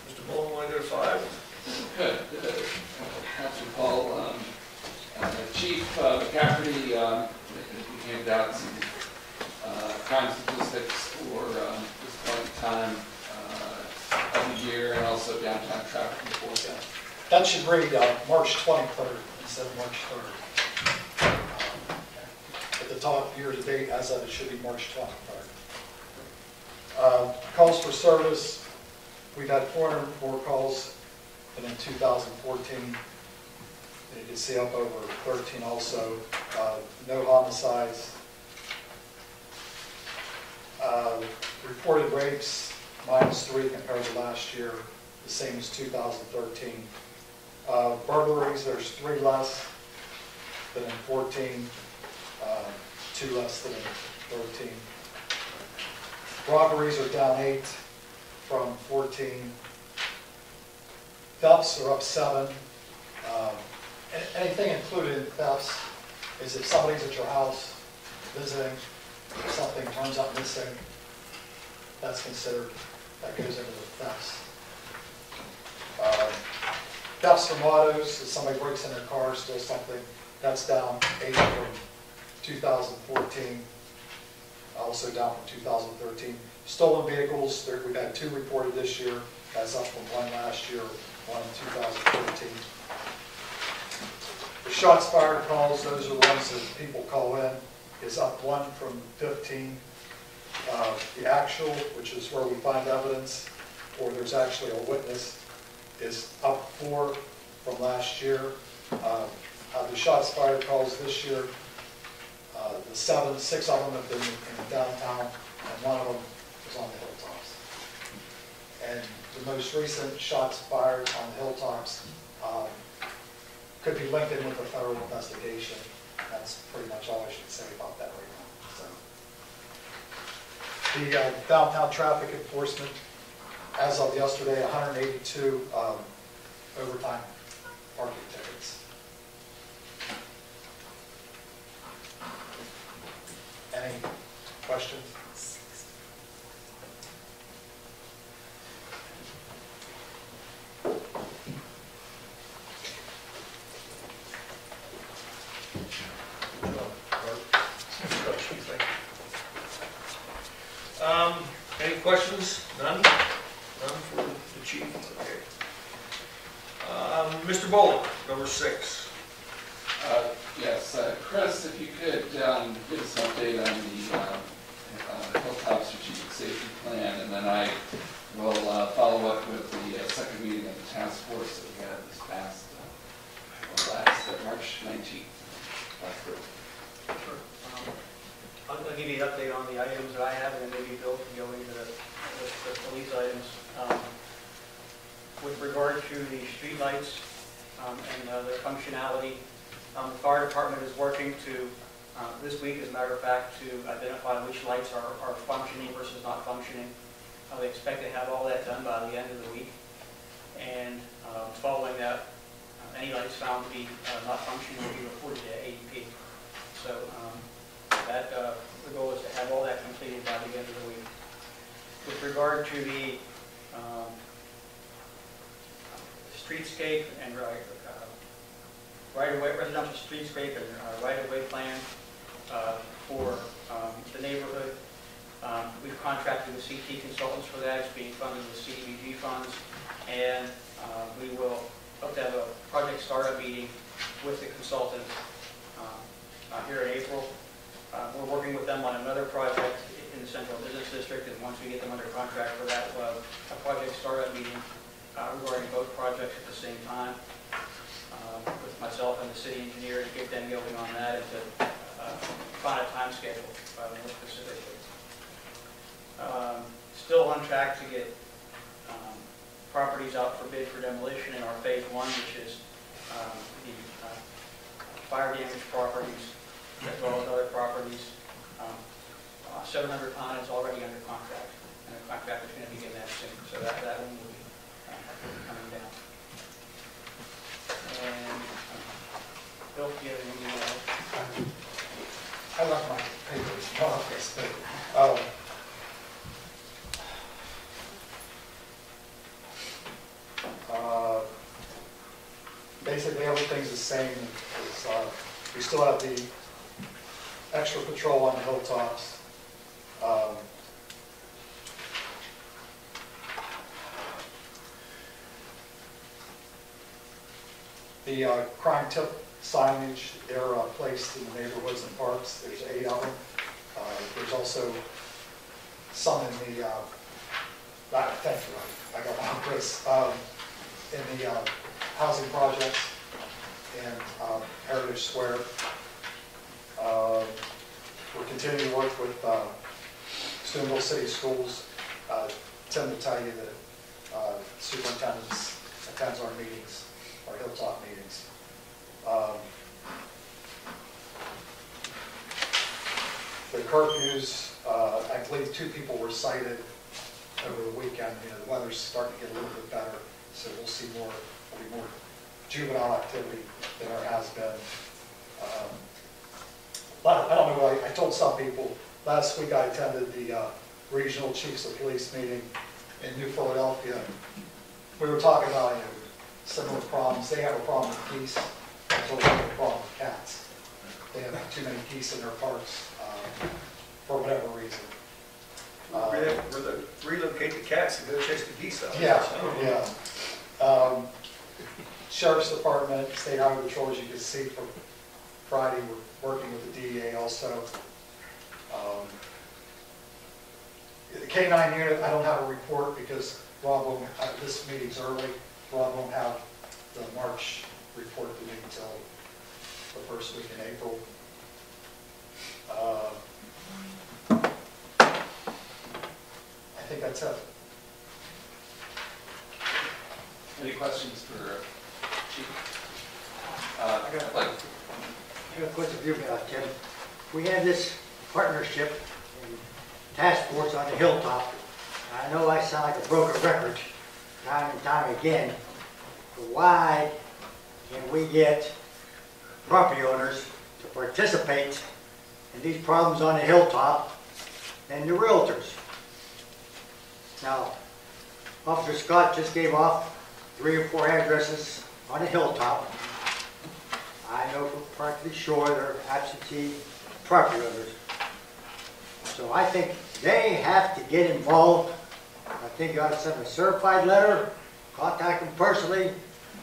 Mr. Bowen, want to go to 5? Good. Councilor Paul, Chief McCafferty, we handed out some crime statistics for this point in time of the year and also downtown traffic forecast. That should read March 23rd instead of March 3rd. At the top, year-to-date, as of it should be March 23rd. Calls for service, we've had 404 calls, and in 2014, you can see up over 13 also. No homicides. Reported rapes, -3 compared to last year, the same as 2013. Burglaries, there's 3 less than in 14, 2 less than in 13. Robberies are down 8 from 14. Thefts are up 7. Anything included in thefts is if somebody's at your house visiting, if something turns up missing, that's considered, that goes into the thefts. Thefts from autos, if somebody breaks in their car, steals something, that's down 8 from 2014, also down from 2013. Stolen vehicles, we've had 2 reported this year, that's up from 1 last year, 1 in 2014. The shots fired calls, those are ones that people call in, is up 1 from 15. The actual, which is where we find evidence, or there's actually a witness, is up 4 from last year. The shots fired calls this year, the 6 of them have been in downtown, and 1 of them was on the hilltops. And the most recent shots fired on the hilltops could be linked in with a federal investigation. That's pretty much all I should say about that right now. So, the downtown traffic enforcement, as of yesterday, 182 overtime parking tickets. Any questions? Any questions? None? None for the chief? Okay. Mr. Bowler, number 6. Yes, Chris, if you could give us an update on the hilltop strategic safety plan, and then I will follow up with the second meeting of the task force that we had this past March 19th. Sure. I'll give you an update on the items that I have, and then maybe Bill can go into the police items. With regard to the street lights and their functionality, the fire department is working to, this week as a matter of fact, to identify which lights are functioning versus not functioning. They expect to have all that done by the end of the week. And following that, any lights found to be not functioning will be reported to AEP. So the goal is to have all that completed by the end of the week. With regard to the streetscape and right-of-way, residential streetscape and right-of-way plan for the neighborhood, we've contracted with CT consultants for that. It's being funded with CDBG funds, and we will hope to have a project startup meeting with the consultants here in April. We're working with them on another project in the Central Business District, and once we get them under contract for that, we'll have a project startup meeting regarding both projects at the same time with myself and the city engineer to get them going on that and to find a time schedule more specifically. Still on track to get properties out for bid for demolition in our phase 1, which is the fire damaged properties as well as other properties. 700 Pond is already under contract, and the contract is going to begin that soon, so that one will be coming down. And Bill, do you have anything to add? I left my papers in office, but basically everything's the same. We still have the extra patrol on the hilltops. The crime tip signage, they're placed in the neighborhoods and parks. There's 8 of them. There's also some in the, thank you, I got one, Chris, in the housing projects and Heritage Square. We're continuing to work with Steubenville City Schools. Tim will tell you that superintendents attends our meetings, our hilltop meetings. The curfews, I believe 2 people were cited over the weekend. You know, the weather's starting to get a little bit better, so we'll see more, there'll be more juvenile activity than there has been. But I don't know, I told some people, last week I attended the Regional Chiefs of Police meeting in New Philadelphia. We were talking about, you know, similar problems. They have a problem with geese, so we have a problem with cats. They have too many geese in their parks for whatever reason. Relocate the cats and go chase the geese out. Yeah, yeah. Sheriff's Department, State Highway Patrol, as you can see, for Friday, we're working with the DEA also. The K-9 unit, I don't have a report because Rob won't, this meeting's early. Rob won't have the March report to me until the first week in April. I think that's it. Any questions for Chief? I got a question for you, Tim. We have this partnership and task force on the hilltop. I know I sound like a broken record time and time again, but why can we get property owners to participate in these problems on the hilltop and the realtors? Now, Officer Scott just gave off 3 or 4 addresses on the hilltop. I know for practically sure they're absentee property owners. So I think they have to get involved. I think you ought to send a certified letter, contact them personally,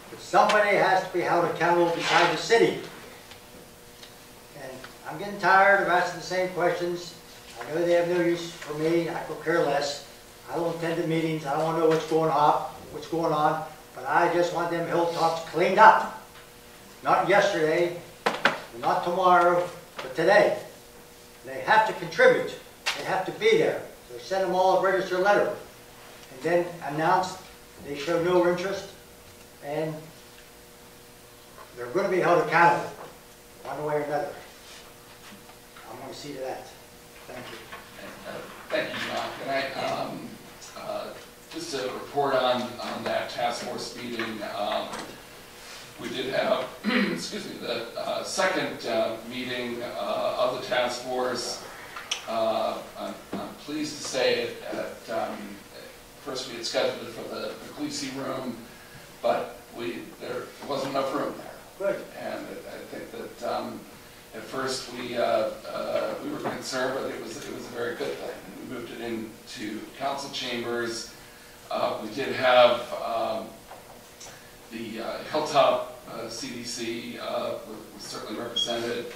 but somebody has to be held accountable besides the city. And I'm getting tired of asking the same questions. I know they have no use for me. I could care less. I don't attend the meetings. I don't want to know what's going on, but I just want them hilltops cleaned up. Not yesterday, not tomorrow, but today. They have to contribute. They have to be there. So send them all a registered letter. And then announce they show no interest, and they're going to be held accountable one way or another. I'm going to see to that. Thank you. Thank you, John. Can I, just to report on that task force meeting, we did have, excuse me, the second meeting of the task force. I'm pleased to say at first we had scheduled it for the Gleesy room, but there wasn't enough room there. Good. And I think that at first we were concerned, but it was a very good thing. We moved it into council chambers. We did have the Hilltop CDC was certainly represented.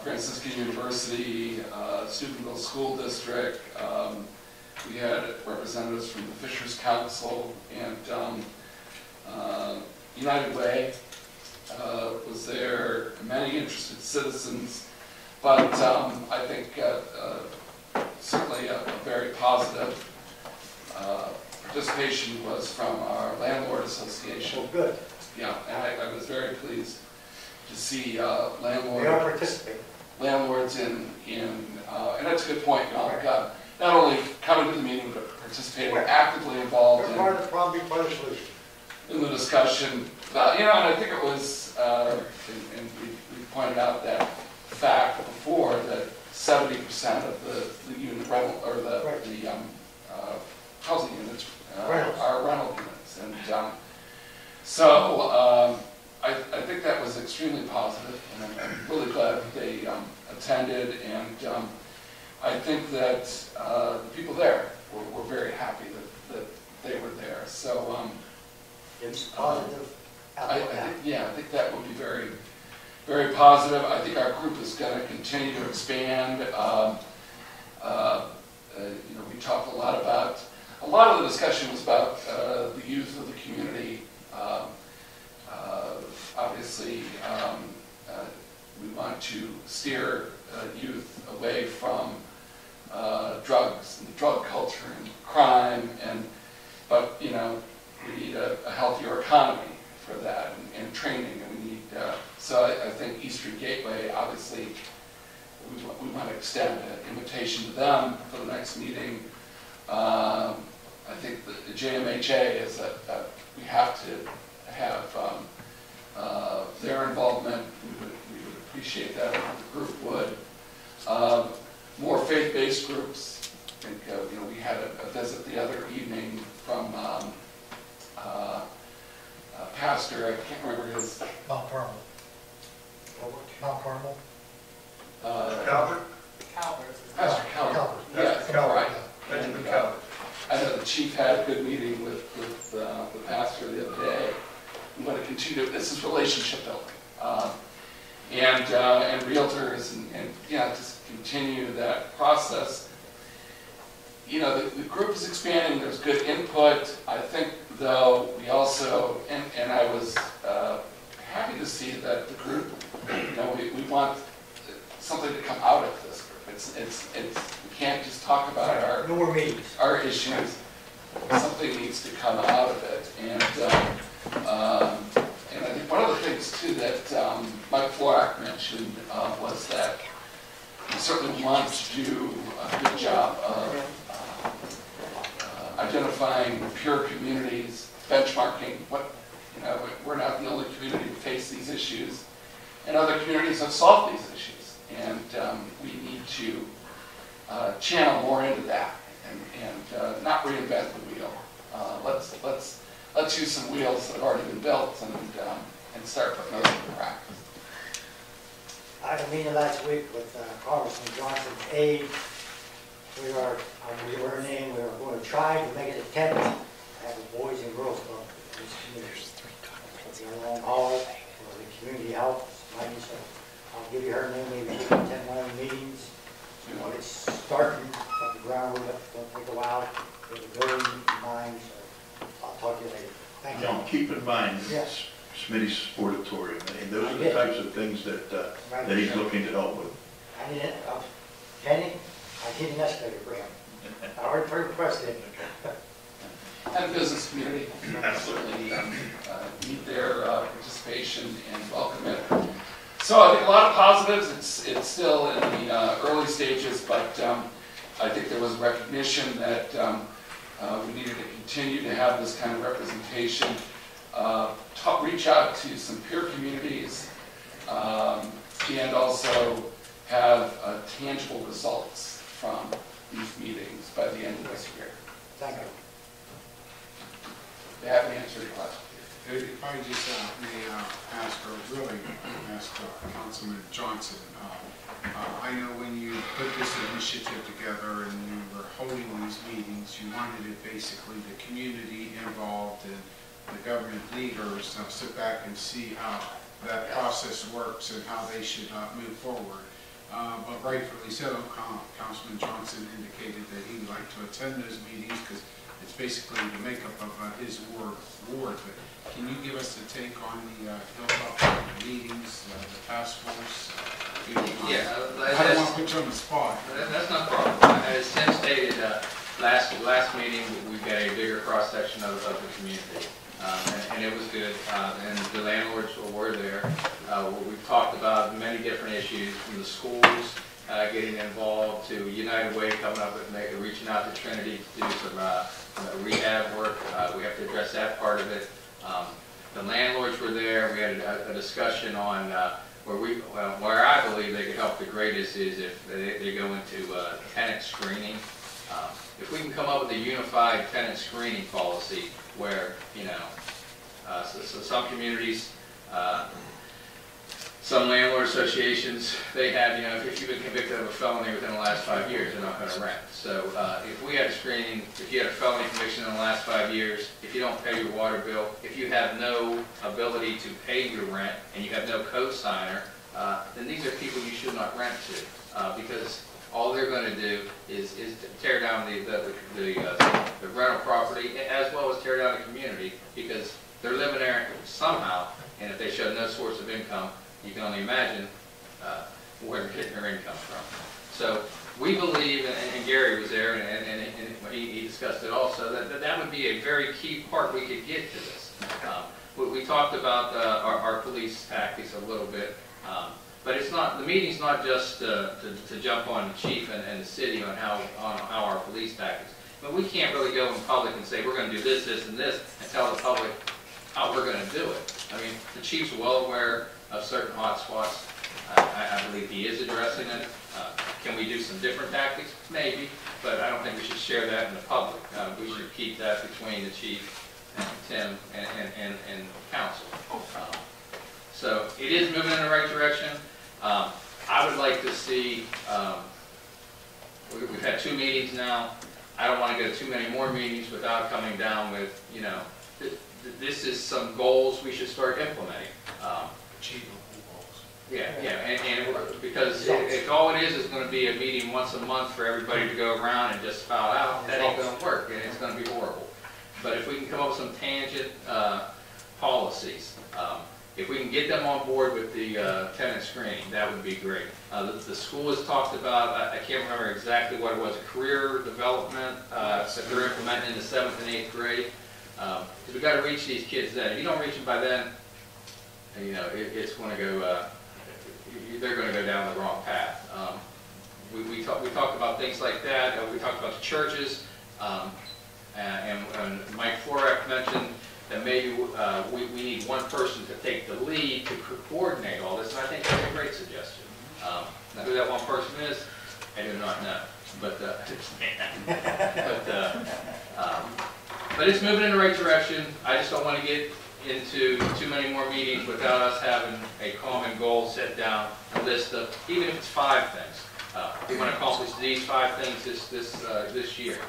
Franciscan University, Steubenville School District. We had representatives from the Fishers Council, and United Way was there, many interested citizens, but I think certainly a very positive participation was from our landlord association. Oh, good. Yeah, and I was very pleased to see They are participating. landlords in and that's a good point, not only coming to the meeting, but participating, actively involved They're part of the problem, part of the solution. in the discussion. And I think it was, and we pointed out that fact before, that 70% of the unit rental, or the housing units are rental units. And so I think that was extremely positive, and I'm really glad that they attended. And I think that the people there were very happy that they were there. So It's positive I outlook. think, yeah, I think that would be very, very positive. I think our group is going to continue to expand. We talked a lot of the discussion was about the youth of the community. Obviously, we want to steer youth away from drugs and drug culture and crime, but we need a healthier economy for that and training, and we need. So I think East Street Gateway, obviously, we want to extend an invitation to them for the next meeting. I think the JMHA is that we have to have their involvement. We would appreciate that if the group would. More faith-based groups. I think we had a visit the other evening from a pastor. I can't remember his. Mount Carmel. Mount Carmel? Calvert? Pastor Calvert. Yeah, Calvert. right. Benjamin And, Calvert. I know the chief had a good meeting with the pastor the other day. We want to continue. This is relationship building, and realtors, and just continue that process. The group is expanding. There's good input. I think, though, we also, and I was happy to see that the group, we want something to come out of this group. We can't just talk about our issues. Something needs to come out of it, and I think one of the things too that Mike Florak mentioned was that we certainly want to do a good job of identifying peer communities, benchmarking. We're not the only community to face these issues, and other communities have solved these issues, and we need to channel more into that and not reinvent the wheel. Let's use some wheels that have already been built and start putting those into practice. I had a meeting last week with Congressman Johnson's aide. I'll give her name, we are going to try to make it a tent, have a boys and girls club in this community. It's a long haul for the community health, so I'll give you her name, maybe she can attend one of the meetings. It's starting at the ground, it'll take a while, there's a building in mind, so I'll talk to you later. Thank you. John, keep in mind, Yes. Smitty's Sportatorium, and those are the types of things that he's looking to help with. I need it, Kenny, I need an escalator for him. I already requested it. And the business community certainly need their participation and welcome it. So I think a lot of positives. It's still in the early stages, but I think there was recognition that we needed to continue to have this kind of representation. Reach out to some peer communities and also have tangible results from these meetings by the end of this year. Thank you. They haven't answered your question. If I just may ask, or really ask Councilman Johnson, I know when you put this initiative together and you were holding these meetings, you wanted it basically the community involved and the government leaders sit back and see how that process works and how they should move forward. But rightfully so, Councilman Johnson indicated that he would like to attend those meetings because it's basically the makeup of his ward. But can you give us the take on the hilltop meetings, the task force? Yeah, I don't want to put you on the spot. That's not a problem. As Tim stated, last meeting, we got a bigger cross-section of the community. And it was good, and the landlords were there. We've talked about many different issues, from the schools getting involved to United Way coming up with reaching out to Trinity to do some rehab work. We have to address that part of it. The landlords were there. We had a discussion on where I believe they could help the greatest is if they go into tenant screening. If we can come up with a unified tenant screening policy where, so some communities some landlord associations, they have, if you've been convicted of a felony within the last 5 years, they're not going to rent. So if we had a screening, if you had a felony conviction in the last 5 years, if you don't pay your water bill, if you have no ability to pay your rent, and you have no co-signer, then these are people you should not rent to, because all they're going to do is tear down the rental property, as well as tear down the community, because they're living there somehow, and if they show no source of income, you can only imagine where they're getting their income from. So we believe, and Gary was there, and he discussed it also, that would be a very key part we could get to this. We talked about our police tactics a little bit, but it's not, the meeting's not just to jump on the chief and the city on how our police tactics. But we can't really go in public and say we're going to do this, this, and this, and tell the public how we're going to do it. I mean, the chief's well aware of certain hot spots. I believe he is addressing it. Can we do some different tactics? Maybe, but I don't think we should share that in the public. We should keep that between the chief and Tim and council. So it is moving in the right direction. I would like to see, we've had 2 meetings now. I don't want to go to too many more meetings without coming down with, this is some goals we should start implementing. Achievable goals. Yeah, and because if all it is going to be a meeting once a month for everybody to go around and just spout out, that ain't going to work, and it's going to be horrible. But if we can come up with some tangent policies, if we can get them on board with the tenant screening, that would be great. The school has talked about, I can't remember exactly what it was, a career development that they're implementing in the 7th and 8th grade. Because we've got to reach these kids then. If you don't reach them by then, it's going to go, they're going to go down the wrong path. We talked about things like that. We talked about the churches, and Mike Florak mentioned that maybe we need one person to take the lead to coordinate all this, and I think that's a great suggestion. Now, who that one person is, I do not know, but but it's moving in the right direction. I just don't want to get into too many more meetings without us having a common goal set down, a list of, even if it's 5 things. We want to accomplish these 5 things this year,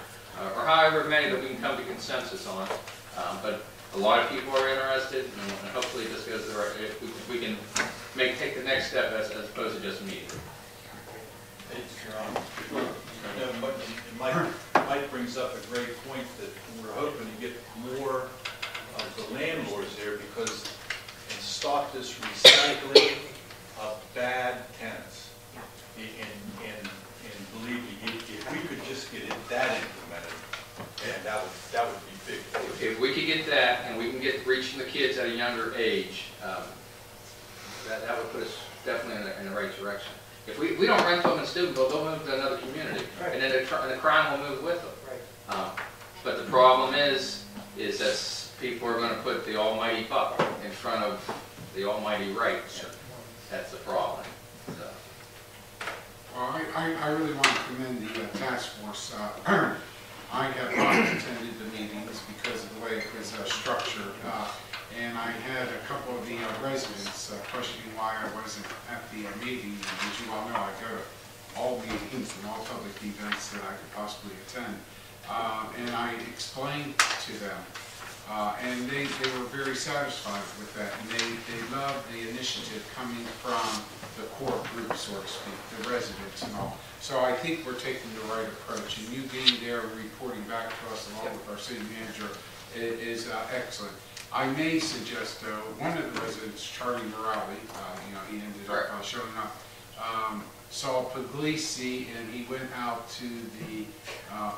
or however many that we can come to consensus on. But a lot of people are interested, and hopefully this goes the right. If we can take the next step as opposed to just meeting. Mike brings up a great point that we're hoping to get more of the landlords there and stop this recycling of bad tenants. And believe me, if we could just get that implemented, and that would be big. If we could get that, and we can get reaching the kids at a younger age, that would put us definitely in the right direction. If we don't rent to them in Steubenville, they'll move to another community, and then the crime will move with them. But the problem is that people are going to put the almighty buck in front of the almighty right. That's the problem. So. Well, I really want to commend the task force. I have not attended the meetings because of the way it was structured. And I had a couple of the residents questioning why I wasn't at the meeting. As you all know, I go to all meetings and all public events that I could possibly attend. And I explained to them, and they were very satisfied with that. And they loved the initiative coming from the core group, so to speak, the residents and all. So I think we're taking the right approach. And you being there and reporting back to us along with our city manager is excellent. I may suggest, though, one of the residents, Charlie Morale, he ended up showing up, saw Puglisi, and he went out to the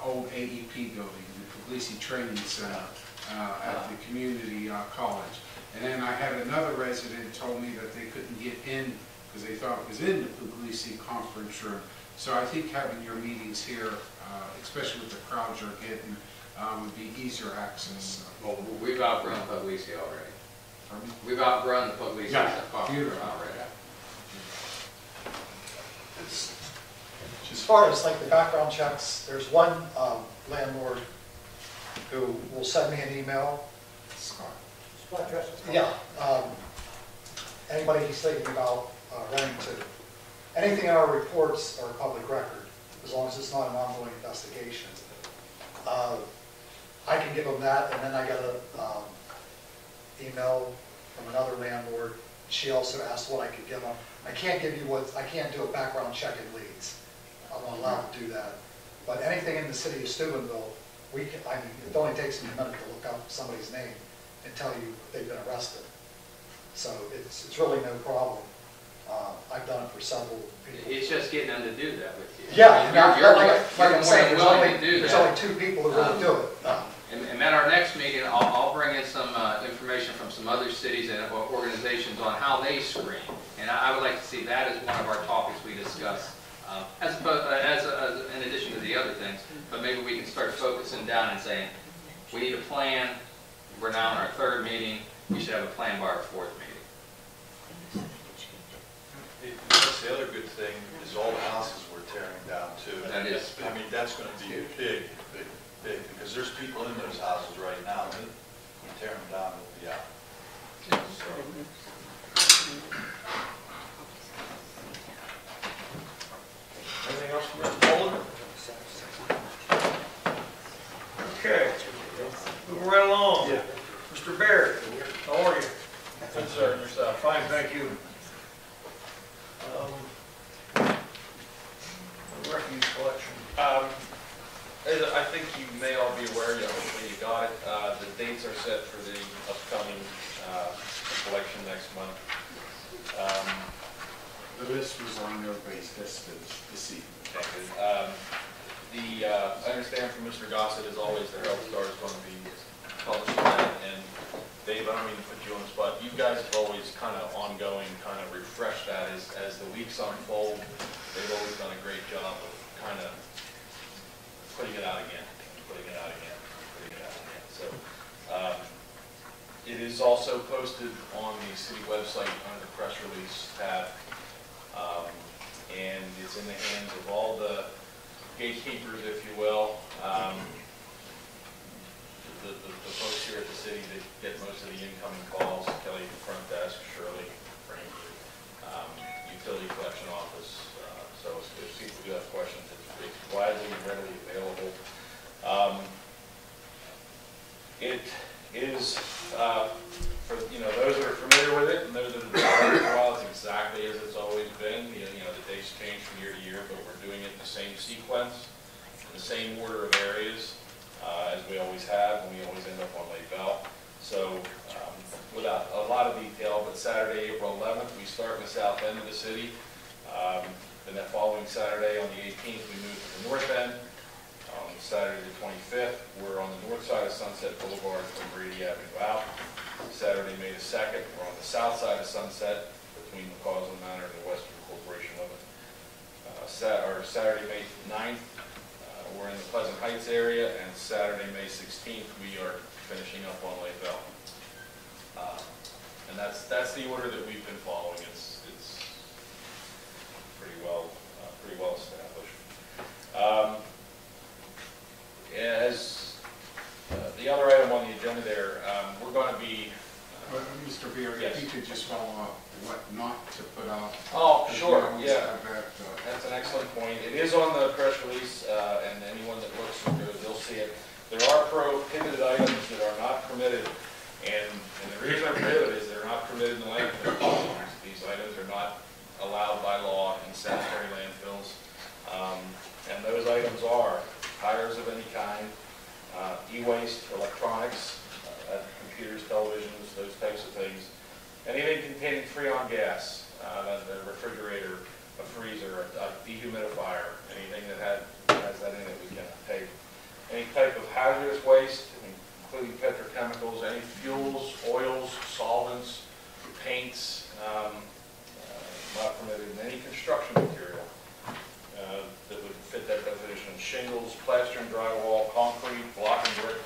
old AEP building, the Puglisi Training Center at the community college. And then I had another resident told me that they couldn't get in because they thought it was in the Puglisi conference room. So I think having your meetings here, especially with the crowds you're getting, would be easier access. Well, we've outgrown Puglisi already. We've outgrown the Puglisi conference room already. As far as like the background checks, there's one landlord who will send me an email. Yeah. anybody he's thinking about renting to. Anything in our reports are public record, as long as it's not an ongoing investigation. I can give them that, and then I got a email from another landlord. She also asked what I could give them. I can't give you I can't do a background check in leads. I'm not allowed to do that. But anything in the city of Steubenville, it only takes me a minute to look up somebody's name and tell you they've been arrested. So it's really no problem. I've done it for several people. It's just getting them to do that with you. Yeah, You're like I'm saying, willing to do there's that. only 2 people that really do it. And at our next meeting, I'll bring in some information from some other cities and organizations on how they screen. And I would like to see that as one of our topics we discuss, in addition to the other things. But maybe we can start focusing down and saying, we need a plan. We're now in our 3rd meeting. We should have a plan by our 4th meeting. That's the other good thing, is all the houses we're tearing down too. That is. I mean, that's gonna be big, because there's people in those houses right now, and we tear them down, it'll be out. So, Anything else from Mr. Bowler? Okay, moving right along. Mr. Barrett, how are you? Good, sir, and yourself? Fine, thank you. Refuse collection. As I think you may all be aware, hopefully you got it, the dates are set for the upcoming collection next month. The list was on your base list this evening. I understand from Mr. Gossett, as always, their Health Star is going to be publishing that, and Dave, I don't mean to put you on the spot, you guys have always kind of ongoing, kind of refresh that as the weeks unfold. They've always done a great job of kind of putting it out again, putting it out again, putting it out again. So it is also posted on the city website under the press release tab, and it's in the hands of all the gatekeepers, if you will. The folks here at the city that get most of the incoming calls, Kelly at the front desk, Shirley, Frankfurt, utility collection office. So if people do have questions, it's widely and readily available. It is, for those that are familiar with it and those that have been around for a while, it's exactly as it's always been. The dates change from year to year, but we're doing it in the same sequence, in the same order of areas as we always have, and we always end up on Lake Bell. So without a lot of detail, but Saturday, April 11th, we start in the south end of the city. Then that following Saturday, on the 18th, we move to the north end. On Saturday the 25th, we're on the north side of Sunset Boulevard from Brady Avenue out. Saturday, May the 2nd, we're on the south side of Sunset between McCausland Manor and the Western Corporation limit. Saturday, May 9th, we're in the Pleasant Heights area, and Saturday, May 16th, we are finishing up on Lake Bell. And that's the order that we've been following. It's pretty well established. As the other item on the agenda there, we're going to be. Mr. Beer, yes. if you could just follow up what not to put off. Oh, sure, yeah. That, that's an excellent point. It is on the press release, and anyone that looks through it, they'll see it. There are prohibited items that are not permitted, and the reason they're prohibited is they're not permitted in the landfill. These items are not allowed by law in sanitary landfills, and those items are tires of any kind, e-waste, electronics, computers, televisions, those types of things. Anything containing freon gas, a refrigerator, a freezer, a dehumidifier, anything that has that in it we cannot take. Any type of hazardous waste, including petrochemicals, any fuels, oils, solvents, paints, not permitted in any construction material that would fit that definition. Shingles, plaster and drywall, concrete, block and brick,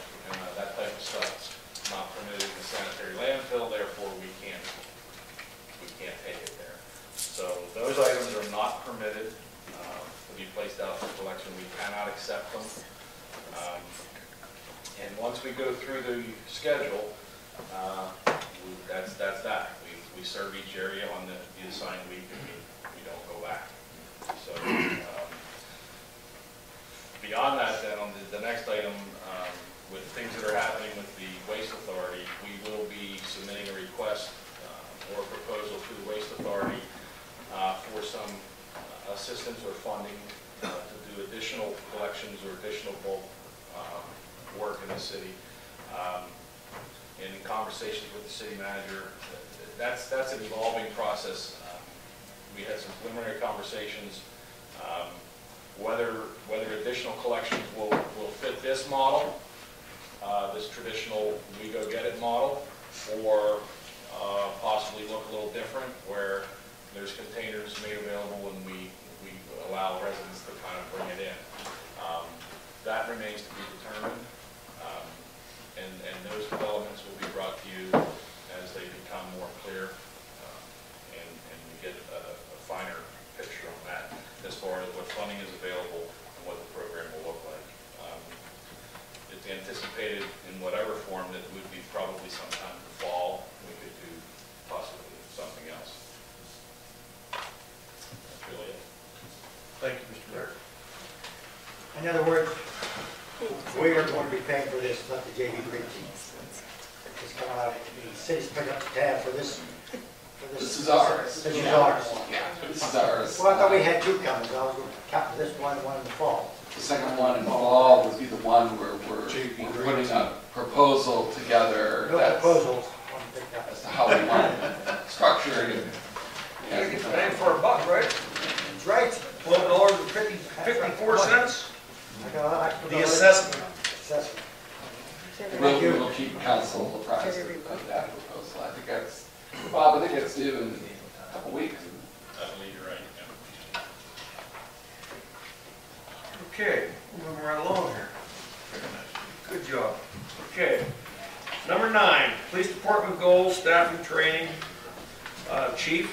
that type of stuff. Not permitted in the sanitary landfill, therefore we can't take it there. So those items are not permitted to be placed out for collection. We cannot accept them. And once we go through the schedule, that's that. we serve each area on the assigned week, and we don't go back. So beyond that, then on the next item, with things that are happening with the Waste Authority, we will be submitting a request or a proposal to the Waste Authority for some assistance or funding to do additional collections or additional bulk work in the city. In conversations with the city manager, that's an evolving process. We had some preliminary conversations whether additional collections will fit this model, this traditional we go get it model, or possibly look a little different where there's containers made available and we allow residents to kind of bring it in. That remains to be determined, and those developments will be brought to you as they become more clear, and you get a finer picture on that as far as what funding is available and what the program will look like. It's anticipated in whatever form that would be probably sometime in the fall. We could do possibly something else. That's really it. Thank you, Mr. Mayor. In other words, we are going to be paying for this, not the JV Creek team. It's coming out, the city's picking up the tab for this. This is ours. This is ours. This is ours. Well, I thought we had two coming, so I was going to count this one in the fall. The second one in the fall would be the one where we're putting a proposal together. No that's proposals. as to how we want it structured. You gotta get the bang for a buck, right? That's right. $12.54. The assessment. We'll keep council apprised of that proposal. I think that's, Bob, I think it's due in a couple weeks. I believe you're right. Yeah. Okay, moving right along here. Good job. Okay. Number 9, police department goals, staffing, training. Chief?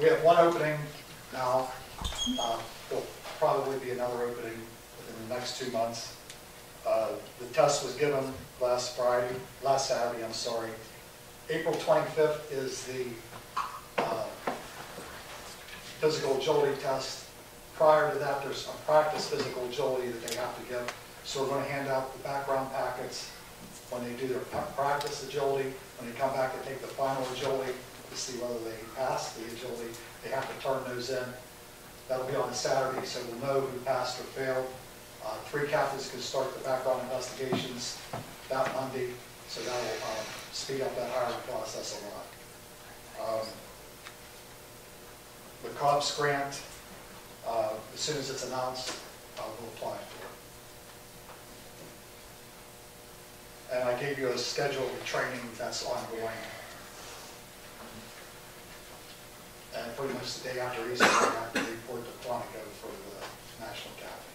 We have one opening now. There'll probably be another opening within the next 2 months. The test was given last Saturday, I'm sorry. April 25th is the physical agility test. Prior to that, there's a practice physical agility that they have to give. So we're going to hand out the background packets when they do their practice agility. When they come back and take the final agility to see whether they pass the agility, they have to turn those in. That'll be on a Saturday, so we'll know who passed or failed. 3 captains can start the background investigations that Monday, so that will speed up that hiring process a lot. The COPS grant, as soon as it's announced, we'll apply for it. And I gave you a schedule of training that's ongoing. And pretty much the day after Easter, I have to report to Quantico for the National Academy.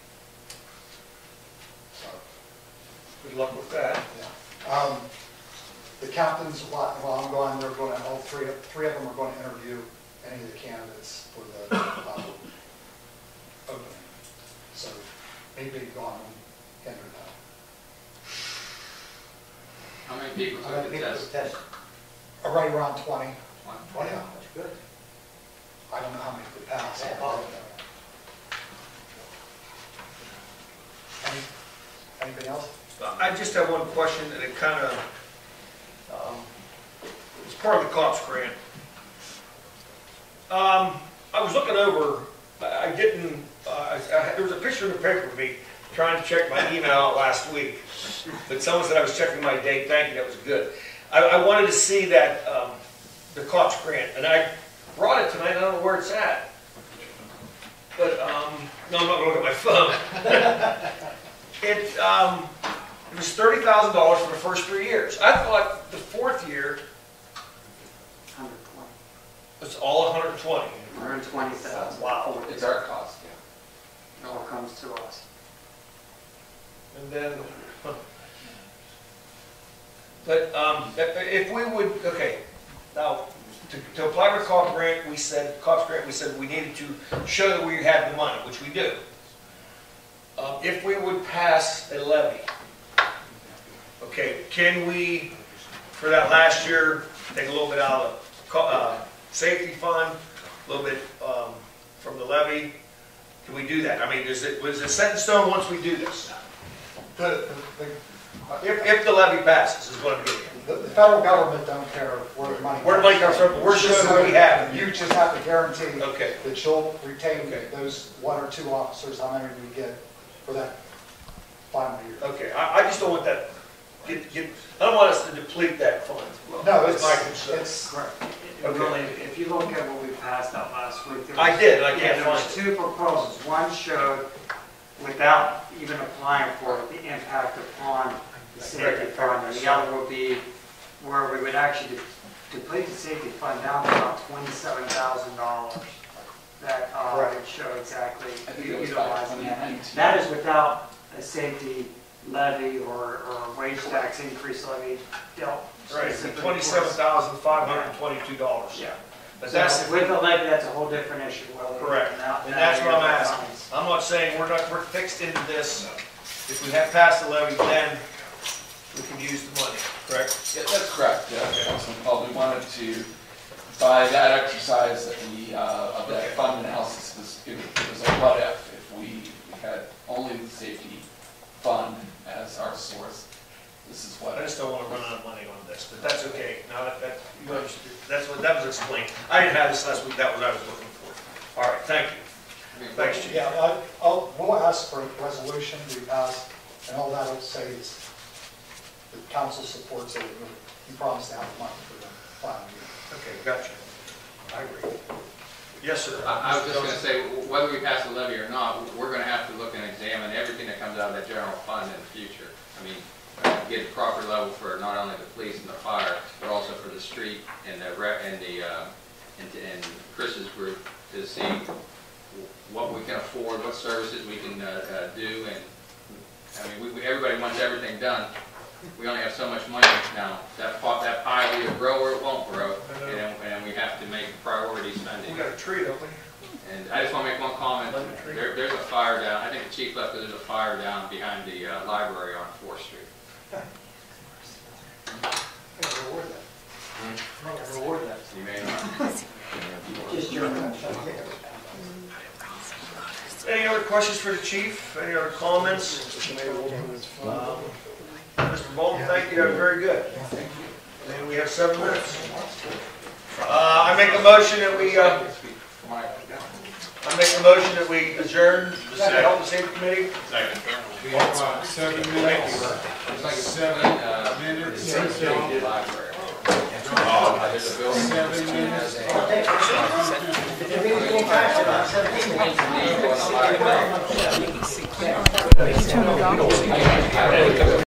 So, Good luck with that. yeah. The captains, while I'm gone, they're going to, all three of them are going to interview any of the candidates for the opening. So, me being gone won't hinder that. How many people took the test? Right around 20. 20. Yeah. That's good. I don't know how many could pass. Anything else? I just have one question, and it kind of, it's part of the COPS grant. I was looking over, I didn't, there was a picture in the paper of me trying to check my email out last week, but someone said I was checking my date. Thank you, that was good. I wanted to see that, the COPS grant, and I brought it tonight. I don't know where it's at. But, no, I'm not going to look at my phone. It was $30,000 for the first 3 years. I thought the 4th year, 120. it's all 120. 120,000. Wow. It's our cost, It all comes to us. And then, but if we would, okay, now, to apply for COPS grant, we said we needed to show that we had the money, which we do. If we would pass a levy, okay, can we, for that last year, take a little bit out of the safety fund, a little bit from the levy. Can we do that? I mean, was it set in stone once we do this? If the levy passes, is what I'm getting at. The federal government don't care where the money. Where the money comes from, we're sure that we have it. You just have to guarantee Okay. that you'll retain Okay. those 1 or 2 officers, how many we get for that final year. Okay, I just don't want that, I don't want us to deplete that fund. No, That's my concern. it's, Really, if you look at what we passed out last week. there I was- did, and I Yeah, can't there find was it. 2 proposals. One showed, without even applying for it, the impact upon the safety fund. And the other would be where we would actually deplete the safety fund down to about $27,000. That would show exactly I think it was about utilizing that. 2019. That is without a safety levy or wage tax increase levy dealt Right, specifically. $27,522. Yeah. But that's, So with the levy, that's a whole different issue. whether- correct, now- and now that's you what I'm have asking. funds. I'm not saying we're fixed into this. If we have passed the levy, then we can use the money, correct? Yeah, that's correct, yeah, Councilman Paul, we wanted to, by that exercise that of that fund analysis, it was a what if we had only the safety fund as our source. This is what. I just don't want to run out of money on this, but that's okay. Now you understood, that was explained. I didn't have this last week, that was what I was looking for. All right, thank you. Thanks, Chief. yeah, we'll ask for a resolution to be passed, and all that'll say is the council supports it, you promise to have the money for the final year. Okay, gotcha. I agree. Yes, sir. I was just going to say, whether we pass the levy or not, we're going to have to look and examine everything that comes out of that general fund in the future. I mean, get a proper level for not only the police and the fire, but also for the street and and Chris's group to see what we can afford, what services we can do, and I mean, everybody wants everything done. We only have so much money now. That pie will either grow or it won't grow, and we have to make priority spending. We got a tree, don't we? And I just want to make one comment. There's a fire down, I think the chief left, there's a fire down behind the library on 4th Street. Reward that. You may not. Just your. Any other questions for the chief? Any other comments? Mr. Bolton, thank you, that was very good. And we have 7 minutes. I make a motion that we adjourn the Health and Safety Committee. We have 7 minutes. 7 minutes. $2.